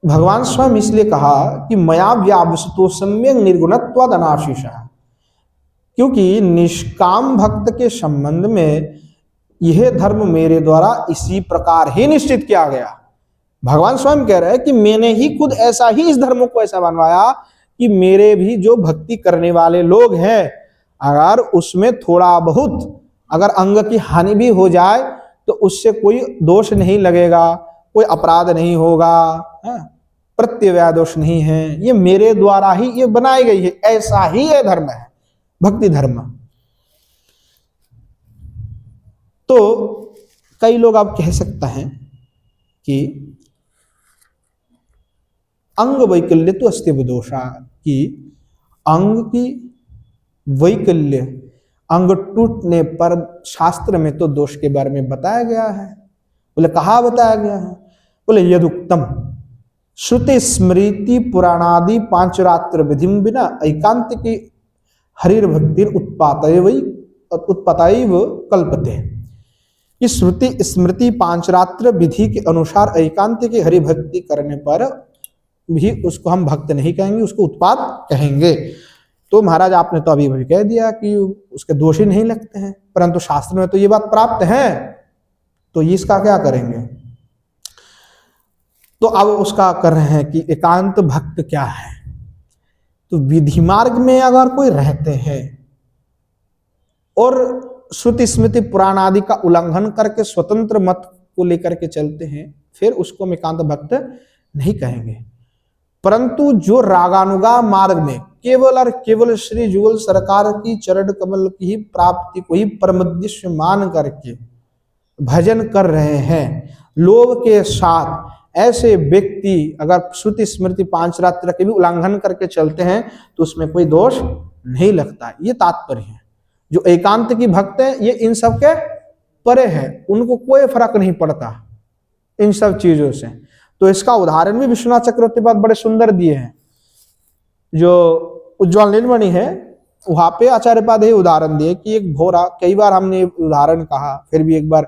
Speaker 1: भगवान स्वयं इसलिए कहा कि मया व्यावसतो सम्यक निर्गुणत्वाद अनाशीष, क्योंकि निष्काम भक्त के संबंध में यह धर्म मेरे द्वारा इसी प्रकार ही निश्चित किया गया। भगवान स्वयं कह रहे हैं कि मैंने ही खुद ऐसा ही इस धर्म को ऐसा बनवाया कि मेरे भी जो भक्ति करने वाले लोग हैं, अगर उसमें थोड़ा बहुत अगर अंग की हानि भी हो जाए तो उससे कोई दोष नहीं लगेगा, कोई अपराध नहीं होगा, प्रत्यव्यय दोष नहीं है। ये मेरे द्वारा ही ये बनाई गई है, ऐसा ही ये धर्म है भक्ति धर्म। तो कई लोग आप कह सकते हैं कि अंग वैकल्य तो अस्तिव दोषा, कि अंग की वैकल्य, अंग टूटने पर शास्त्र में तो दोष के बारे में बताया गया है। बोले कहाँ बताया गया है? बोले यदुक्तम श्रुति स्मृति पुराणादि पांचरात्र विधिम बिना एकांत की हरिर भक्ति उत्पातैव कल्पते। इस श्रुति स्मृति पांचरात्र विधि के अनुसार एकांत की हरि भक्ति करने पर भी उसको हम भक्त नहीं कहेंगे, उसको उत्पात कहेंगे। तो महाराज आपने तो अभी भी कह दिया कि उसके दोष ही नहीं लगते हैं, परंतु शास्त्र में तो ये बात प्राप्त है, तो इसका क्या करेंगे? तो अब उसका कर रहे हैं कि एकांत भक्त क्या है। तो विधि मार्ग में अगर कोई रहते हैं और श्रुति स्मृति पुराण आदि का उल्लंघन करके स्वतंत्र मत को लेकर के चलते हैं, फिर उसको हम एकांत भक्त नहीं कहेंगे। परंतु जो रागानुगा मार्ग में केवल और केवल श्री जुगल सरकार की चरण कमल की ही प्राप्ति को ही परम उद्देश्य मान करके भजन कर रहे हैं लोभ के साथ, ऐसे व्यक्ति अगर श्रुति स्मृति पांचरात्र के भी उल्लंघन करके चलते हैं तो उसमें कोई दोष नहीं लगता। ये तात्पर्य है। जो एकांत की भक्त है ये इन सब के परे है, उनको कोई फर्क नहीं पड़ता इन सब चीजों से। तो इसका उदाहरण भी विश्वनाथ चक्रवर्ती बहुत बड़े सुंदर दिए हैं। जो उज्ज्वल नीलमणि है वहां पे आचार्य पाद ही उदाहरण दिए कि एक भोरा, कई बार हमने उदाहरण कहा, फिर भी एक बार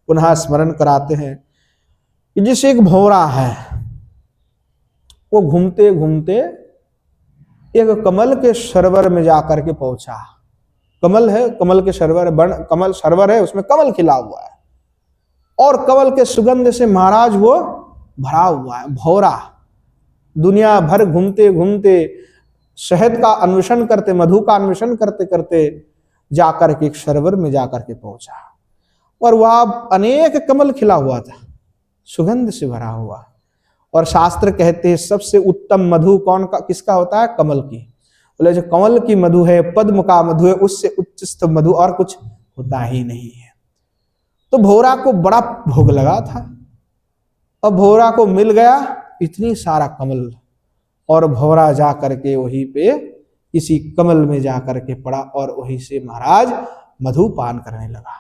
Speaker 1: पुनः स्मरण कराते हैं कि जैसे एक भौरा है, वो घूमते घूमते एक कमल के सरोवर में जाकर के पहुंचा। कमल है, कमल के सरोवर कमल सरोवर है, उसमें कमल खिला हुआ है और कमल के सुगंध से महाराज वो भरा हुआ है। भौरा दुनिया भर घूमते घूमते, शहद का अन्वेषण करते, मधु का अन्वेषण करते करते जाकर के एक सरोवर में जाकर के पहुंचा और वह अनेक कमल खिला हुआ था, सुगंध से भरा हुआ। और शास्त्र कहते हैं सबसे उत्तम मधु कौन का किसका होता है? कमल की। बोले जो कमल की मधु है, पद्म का मधु है, उससे उच्चस्थ मधु और कुछ होता ही नहीं है। तो भौरा को बड़ा भोग लगा था और भौरा को मिल गया इतनी सारा कमल और भौरा जा करके वहीं पे इसी कमल में जा करके पड़ा और वहीं से महाराज मधुपान करने लगा।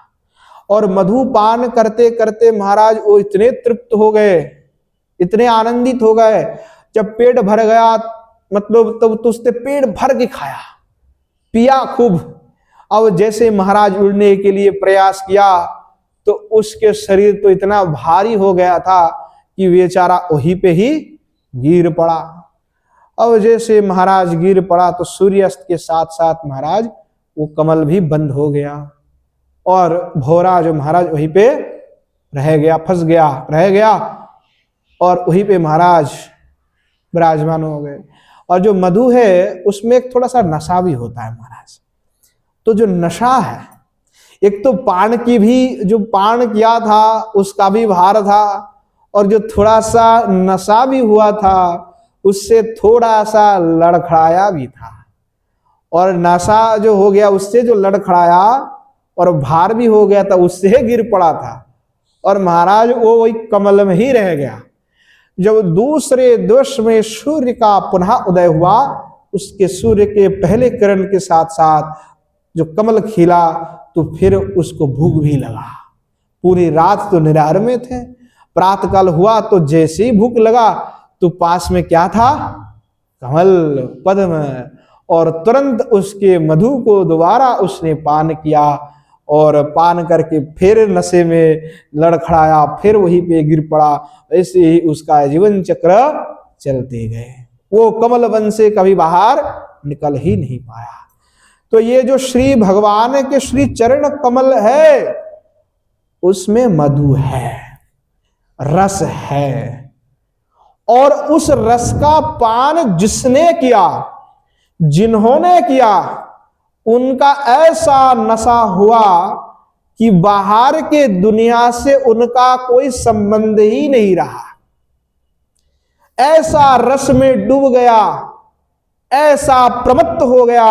Speaker 1: और मधुपान करते करते महाराज वो इतने तृप्त हो गए, इतने आनंदित हो गए, जब पेट भर गया मतलब तब तो उसने पेट भर के खाया, पिया खूब। अब जैसे महाराज उड़ने के लिए प्रयास किया तो उसके शरीर तो इतना भारी हो गया था कि बेचारा वहीं पे ही गिर पड़ा। अब जैसे महाराज गिर पड़ा तो सूर्यास्त के साथ साथ महाराज वो कमल भी बंद हो गया और भौरा जो महाराज वहीं पे रह गया, फंस गया, रह गया और वहीं पे महाराज विराजमान हो गए। और जो मधु है उसमें एक थोड़ा सा नशा भी होता है महाराज। तो जो नशा है, एक तो पान की भी, जो पान किया था उसका भी भार था और जो थोड़ा सा नशा भी हुआ था उससे थोड़ा सा लड़खड़ाया भी था। और नशा जो हो गया उससे जो लड़खड़ाया और भार भी हो गया था उससे गिर पड़ा था और महाराज वो वही कमल में ही रह गया। जब दूसरे दिवस में सूर्य का पुनः उदय हुआ, उसके सूर्य के पहले किरण के साथ साथ जो कमल खिला तो फिर उसको भूख भी लगा। पूरी रात तो निराहार में थे, प्रातःकाल हुआ तो जैसे ही भूख लगा तो पास में क्या था? कमल, पद्म। और तुरंत उसके मधु को दोबारा उसने पान किया और पान करके फिर नशे में लड़खड़ाया, फिर वहीं पे गिर पड़ा। ऐसे ही उसका जीवन चक्र चलते गए, वो कमल वन से कभी बाहर निकल ही नहीं पाया। तो ये जो श्री भगवान के श्री चरण कमल है उसमें मधु है, रस है और उस रस का पान जिसने किया, जिन्होंने किया, उनका ऐसा नशा हुआ कि बाहर के दुनिया से उनका कोई संबंध ही नहीं रहा। ऐसा रस में डूब गया, ऐसा प्रमत्त हो गया,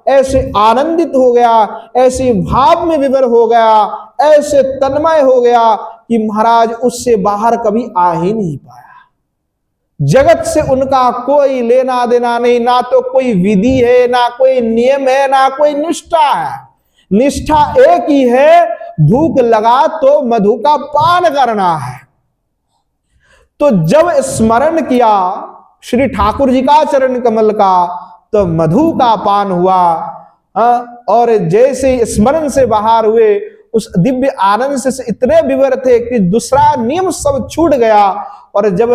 Speaker 1: ऐसे आनंदित हो गया, ऐसे भाव में विभोर हो गया, ऐसे तन्मय हो गया कि महाराज उससे बाहर कभी आ ही नहीं पाया। जगत से उनका कोई लेना देना नहीं, ना तो कोई विधि है, ना कोई नियम है, ना कोई निष्ठा है। निष्ठा एक ही है, भूख लगा तो मधु का पान करना है। तो जब स्मरण किया श्री ठाकुर जी का चरण कमल का तो मधु का पान हुआ और जैसे स्मरण से बाहर हुए उस दिव्य आनंद से इतने विवर थे कि दूसरा नियम सब छूट गया। और जब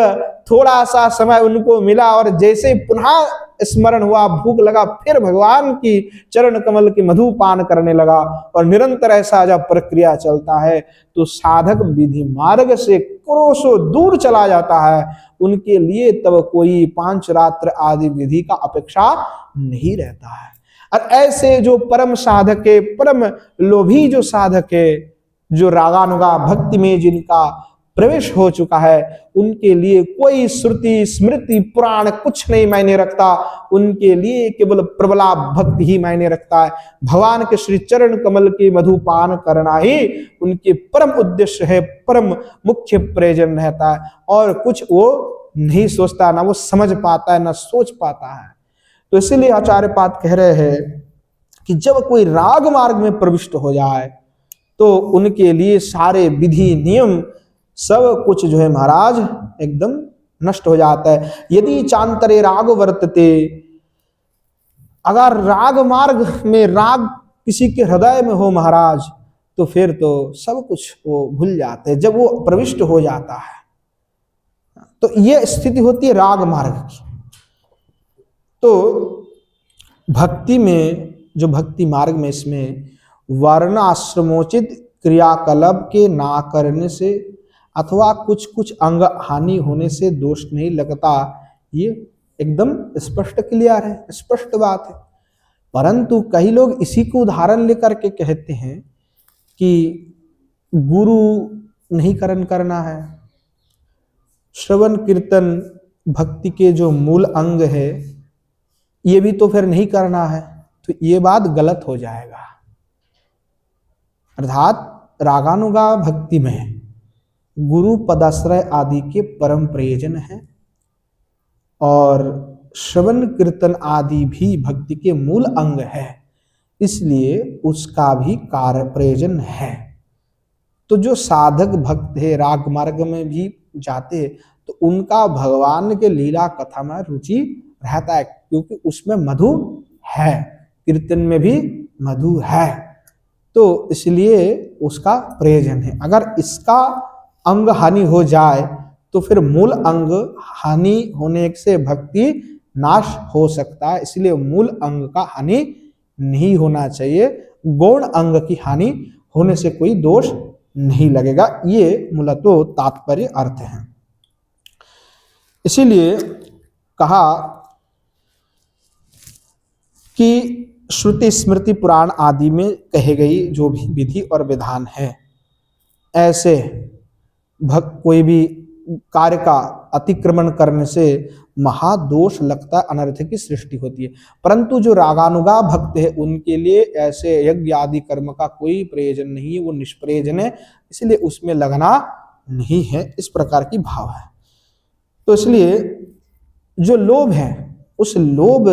Speaker 1: थोड़ा सा समय उनको मिला और जैसे पुनः स्मरण हुआ, भूख लगा, फिर भगवान की चरण कमल की मधु पान करने लगा। और निरंतर ऐसा जब प्रक्रिया चलता है तो साधक विधि मार्ग से क्रोशों दूर चला जाता है। उनके लिए तब कोई पांच रात्र आदि विधि का अपेक्षा नहीं रहता है। और ऐसे जो परम साधक है, परम लोभी जो साधक है, जो रागानुगा भक्ति में जिनका प्रवेश हो चुका है, उनके लिए कोई श्रुति स्मृति पुराण कुछ नहीं मायने रखता। उनके लिए केवल प्रबला भक्ति ही मायने रखता है। भगवान के श्री चरण कमल के मधुपान करना ही उनके परम उद्देश्य है, परम मुख्य प्रयोजन रहता है। और कुछ वो नहीं सोचता, ना वो समझ पाता है, ना सोच पाता है। तो इसीलिए आचार्य पाद कह रहे हैं कि जब कोई राग मार्ग में प्रविष्ट हो जाए तो उनके लिए सारे विधि नियम सब कुछ जो है महाराज एकदम नष्ट हो जाता है। यदि चांतरे राग वर्तते, अगर राग मार्ग में राग किसी के हृदय में हो महाराज तो फिर तो सब कुछ वो भूल जाते हैं जब वो प्रविष्ट हो जाता है। तो ये स्थिति होती है राग मार्ग की। तो भक्ति में जो भक्ति मार्ग में इसमें वर्ण आश्रमोचित क्रियाकलाप के ना करने से अथवा कुछ कुछ अंग हानि होने से दोष नहीं लगता, ये एकदम स्पष्ट क्लियर है, स्पष्ट बात है। परंतु कई लोग इसी को उदाहरण लेकर के कहते हैं कि गुरु नहीं करना है, श्रवण कीर्तन भक्ति के जो मूल अंग है ये भी तो फिर नहीं करना है, तो ये बात गलत हो जाएगा। अर्थात रागानुगा भक्ति में गुरु पदाश्रय आदि के परम प्रयोजन है और श्रवण कीर्तन आदि भी भक्ति के मूल अंग है, इसलिए उसका भी कार्य प्रयोजन है। तो जो साधक भक्त है राग मार्ग में भी जाते हैं तो उनका भगवान के लीला कथा में रुचि रहता है, क्योंकि उसमें मधु है, कीर्तन में भी मधु है, तो इसलिए उसका प्रयोजन है। अगर इसका अंग हानि हो जाए तो फिर मूल अंग हानि होने से भक्ति नाश हो सकता है, इसलिए मूल अंग का हानि नहीं होना चाहिए। गौण अंग की हानि होने से कोई दोष नहीं लगेगा, ये मूलतः तात्पर्य अर्थ है। इसीलिए कहा कि श्रुति स्मृति पुराण आदि में कहे गई जो भी विधि और विधान है, ऐसे कोई भी कार्य का अतिक्रमण करने से महादोष लगता है, अनर्थ की सृष्टि होती है। परंतु जो रागानुगा भक्त है उनके लिए ऐसे यज्ञ आदि कर्म का कोई प्रयोजन नहीं है, वो निष्प्रयोजन है, इसलिए उसमें लगना नहीं है, इस प्रकार की भाव है। तो इसलिए जो लोभ है उस लोभ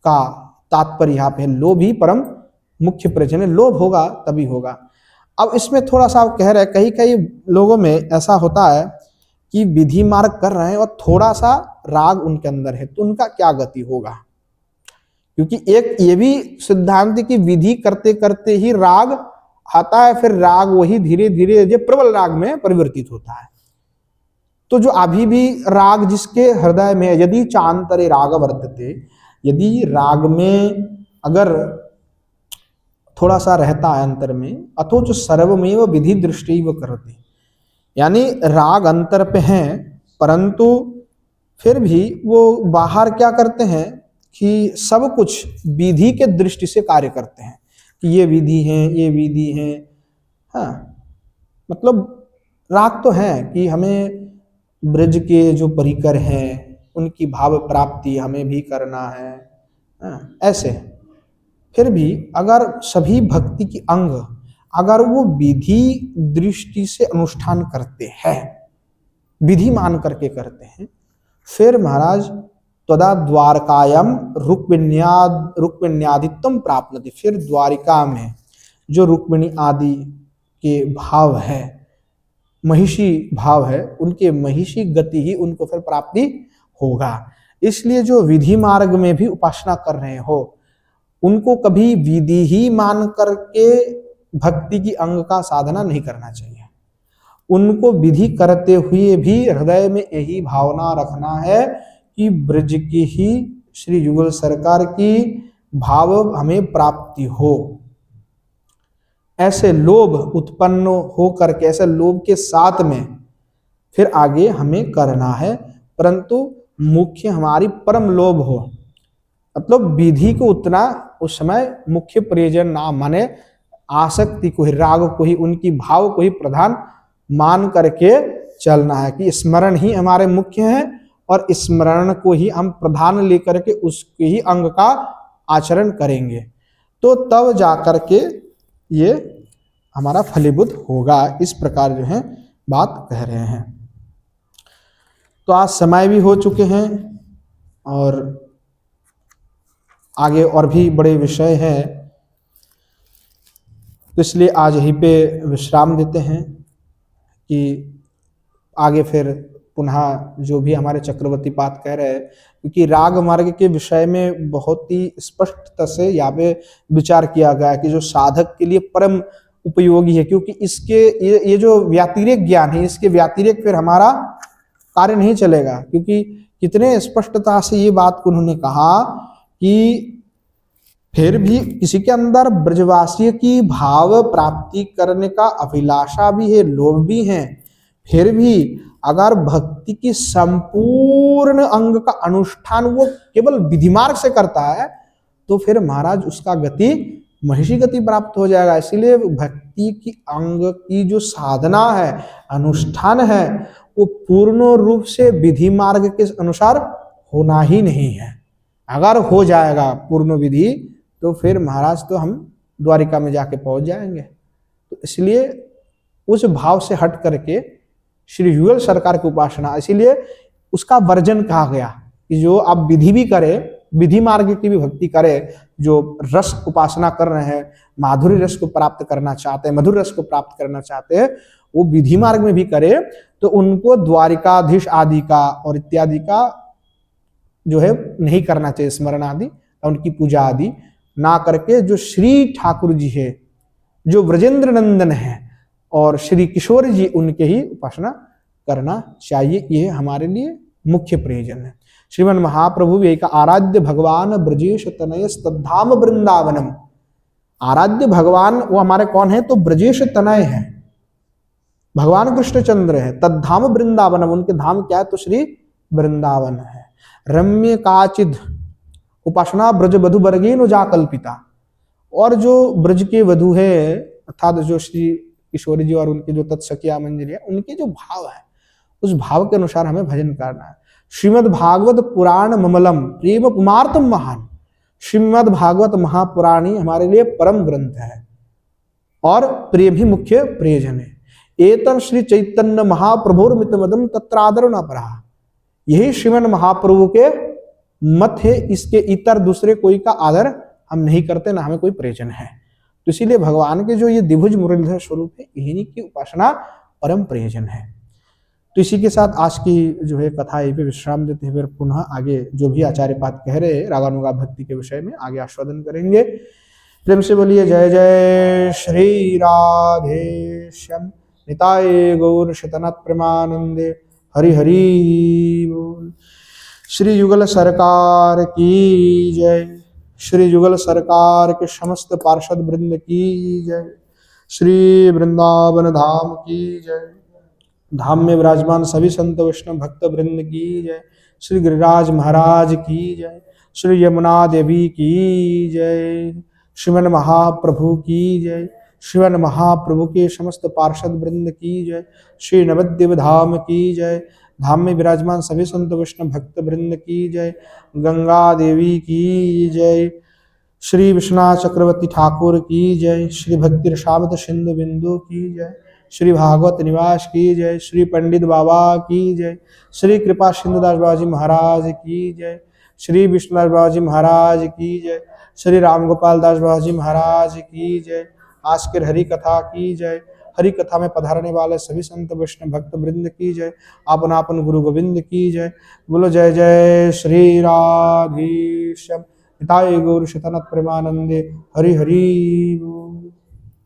Speaker 1: का तात्पर्य यहाँ पे लोभ ही परम मुख्य प्रयोजन है, लोभ होगा तभी होगा। अब इसमें थोड़ा सा कह रहे हैं, कई लोगों में ऐसा होता है कि विधि मार्ग कर रहे हैं और थोड़ा सा राग उनके अंदर है, तो उनका क्या गति होगा? क्योंकि एक ये भी सिद्धांत की विधि करते करते ही राग आता है, फिर राग वही धीरे धीरे जो प्रबल राग में परिवर्तित होता है। तो जो अभी भी राग जिसके हृदय में, यदि चांतरे राग वर्तते, यदि राग में अगर थोड़ा सा रहता है अंतर में, अथोच सर्वमेव विधि दृष्टि व करते, यानी राग अंतर पे हैं परंतु फिर भी वो बाहर क्या करते हैं कि सब कुछ विधि के दृष्टि से कार्य करते हैं कि ये विधि है, ये विधि है। हाँ, मतलब राग तो है कि हमें ब्रज के जो परिकर हैं उनकी भाव प्राप्ति हमें भी करना है। हाँ, ऐसे फिर भी अगर सभी भक्ति की अंग अगर वो विधि दृष्टि से अनुष्ठान करते हैं, विधि मान करके करते हैं, फिर महाराज तदा द्वारकायाम रुक्मिण्यादित्वम प्राप्नति, फिर द्वारिका में जो रुक्मिणी आदि के भाव है, महिषी भाव है, उनके महिषी गति ही उनको फिर प्राप्ति होगा। इसलिए जो विधि मार्ग में भी उपासना कर रहे हो उनको कभी विधि ही मान करके भक्ति की अंग का साधना नहीं करना चाहिए। उनको विधि करते हुए भी हृदय में यही भावना रखना है कि ब्रज की ही श्री युगल सरकार की भाव हमें प्राप्ति हो। ऐसे लोभ उत्पन्न हो करके, ऐसे लोभ के साथ में फिर आगे हमें करना है, परंतु मुख्य हमारी परम लोभ हो, मतलब विधि को उतना उस समय मुख्य प्रयोजन ना माने, आसक्ति को ही, राग को ही, उनकी भाव को ही प्रधान मान करके चलना है कि स्मरण ही हमारे मुख्य है और स्मरण को ही हम प्रधान लेकर के उसके ही अंग का आचरण करेंगे, तो तब जाकर के ये हमारा फलीभूत होगा। इस प्रकार जो है बात कह रहे हैं। तो आज समय भी हो चुके हैं और आगे और भी बड़े विषय हैं, तो इसलिए आज यहीं पे विश्राम देते हैं कि आगे फिर पुनः जो भी हमारे चक्रवर्ती पाद कह रहे हैं, क्योंकि राग मार्ग के विषय में बहुत ही स्पष्टता से यहाँ पे विचार किया गया है कि जो साधक के लिए परम उपयोगी है, क्योंकि इसके ये जो व्यातिरेक ज्ञान है, इसके व्यातिरेक फिर हमारा कार्य नहीं चलेगा। क्योंकि कितने स्पष्टता से ये बात को उन्होंने कहा कि फिर भी किसी के अंदर ब्रजवासी की भाव प्राप्ति करने का अभिलाषा भी है, लोभ भी है, फिर भी अगर भक्ति की संपूर्ण अंग का अनुष्ठान वो केवल विधि मार्ग से करता है तो फिर महाराज उसका गति महिषी गति प्राप्त हो जाएगा। इसीलिए भक्ति की अंग की जो साधना है, अनुष्ठान है, वो पूर्ण रूप से विधि मार्ग के अनुसार होना ही नहीं है। अगर हो जाएगा पूर्ण विधि तो फिर महाराज तो हम द्वारिका में जाके पहुंच जाएंगे। तो इसलिए उस भाव से हट करके श्री युगल सरकार की उपासना, इसीलिए उसका वर्जन कहा गया कि जो आप विधि भी करे, विधि मार्ग की भी भक्ति करे, जो रस उपासना कर रहे हैं, माधुरी रस को प्राप्त करना चाहते हैं, मधुर रस को प्राप्त करना चाहते हैं, वो विधि मार्ग में भी करे तो उनको द्वारिकाधीश आदि का और इत्यादि का जो है नहीं करना चाहिए, स्मरण आदि, उनकी पूजा आदि ना करके जो श्री ठाकुर जी है, जो ब्रजेंद्र नंदन है और श्री किशोर जी, उनके ही उपासना करना चाहिए। ये हमारे लिए मुख्य प्रयोजन है। श्रीमन महाप्रभु भी एक आराध्य भगवान ब्रजेश तनय तद्धाम वृंदावनम। आराध्य भगवान वो हमारे कौन है? तो ब्रजेश तनय है, भगवान कृष्णचंद्र है। तद्धाम वृंदावनम, उनके धाम क्या है? तो श्री वृंदावन है। रम्य काचिद उपासना ब्रज वधु वर्गेन जा कल्पिता। और जो ब्रज के वधु है अर्थात जो श्री किशोरी जी और उनके जो तत्सखिया मंदिर है, उनके जो भाव है उस भाव के अनुसार हमें भजन करना है। श्रीमद् भागवत पुराण ममलम प्रेम पुमार्तम महान। श्रीमद् भागवत महापुराणी हमारे लिए परम ग्रंथ है और प्रिय भी मुख्य प्रयोजन है। एतन श्री चैतन्य महाप्रभुर्मित मदम तत्रादर न परा। यही श्रीमन महाप्रभु के मत है, इसके इतर दूसरे कोई का आदर हम नहीं करते, ना हमें कोई प्रयोजन है। तो इसीलिए भगवान के जो ये द्विभुज मुरलीधर स्वरूप है, इन्हीं की उपासना परम प्रयोजन है। तो इसी के साथ आज की जो है कथा यहीं पे विश्राम देते हैं, फिर पुनः आगे जो भी आचार्य पाद कह रहे हैं रागानुगा भक्ति के विषय में आगे आस्वादन करेंगे। प्रेम से बोलिए जय जय श्री राधे श्याम निताय गौर शतनाथ प्रेमानंदे हरि हरि बोल। श्री युगल सरकार की जय। श्री युगल सरकार के समस्त पार्षद वृंद की जय। श्री वृंदावन धाम की जय। धाम में विराजमान सभी संत वैष्णव भक्त वृंद की जय। श्री गिरिराज महाराज की जय। श्री यमुना देवी की जय। श्रीमन महाप्रभु की जय। श्रीमन महाप्रभु के समस्त पार्षद वृंद की जय। श्री नवद्वीप धाम की जय। धाम में विराजमान सभी संत वैष्णव भक्त वृंद की जय। गंगा देवी की जय। श्री विश्वनाथ चक्रवर्ती ठाकुर की जय। श्री भक्ति रसामत सिंधु बिंदु की जय। श्री भागवत निवास की जय। श्री पंडित बाबा की जय। श्री कृपा सिंधुदास बाबाजी महाराज की जय। श्री विष्णुदास बाबाजी महाराज की जय। श्री राम गोपाल दास बाबाजी महाराज की जय। आज के हरि कथा की जय। हरि कथा में पधारने वाले सभी संत वैष्णव भक्त वृंद की जय। आपन आपन गुरु गोविंद की जय। बोलो जय जय श्री राधेश्याम निताय गौर शतनाथ प्रेमानंदे हरि हरि बोल।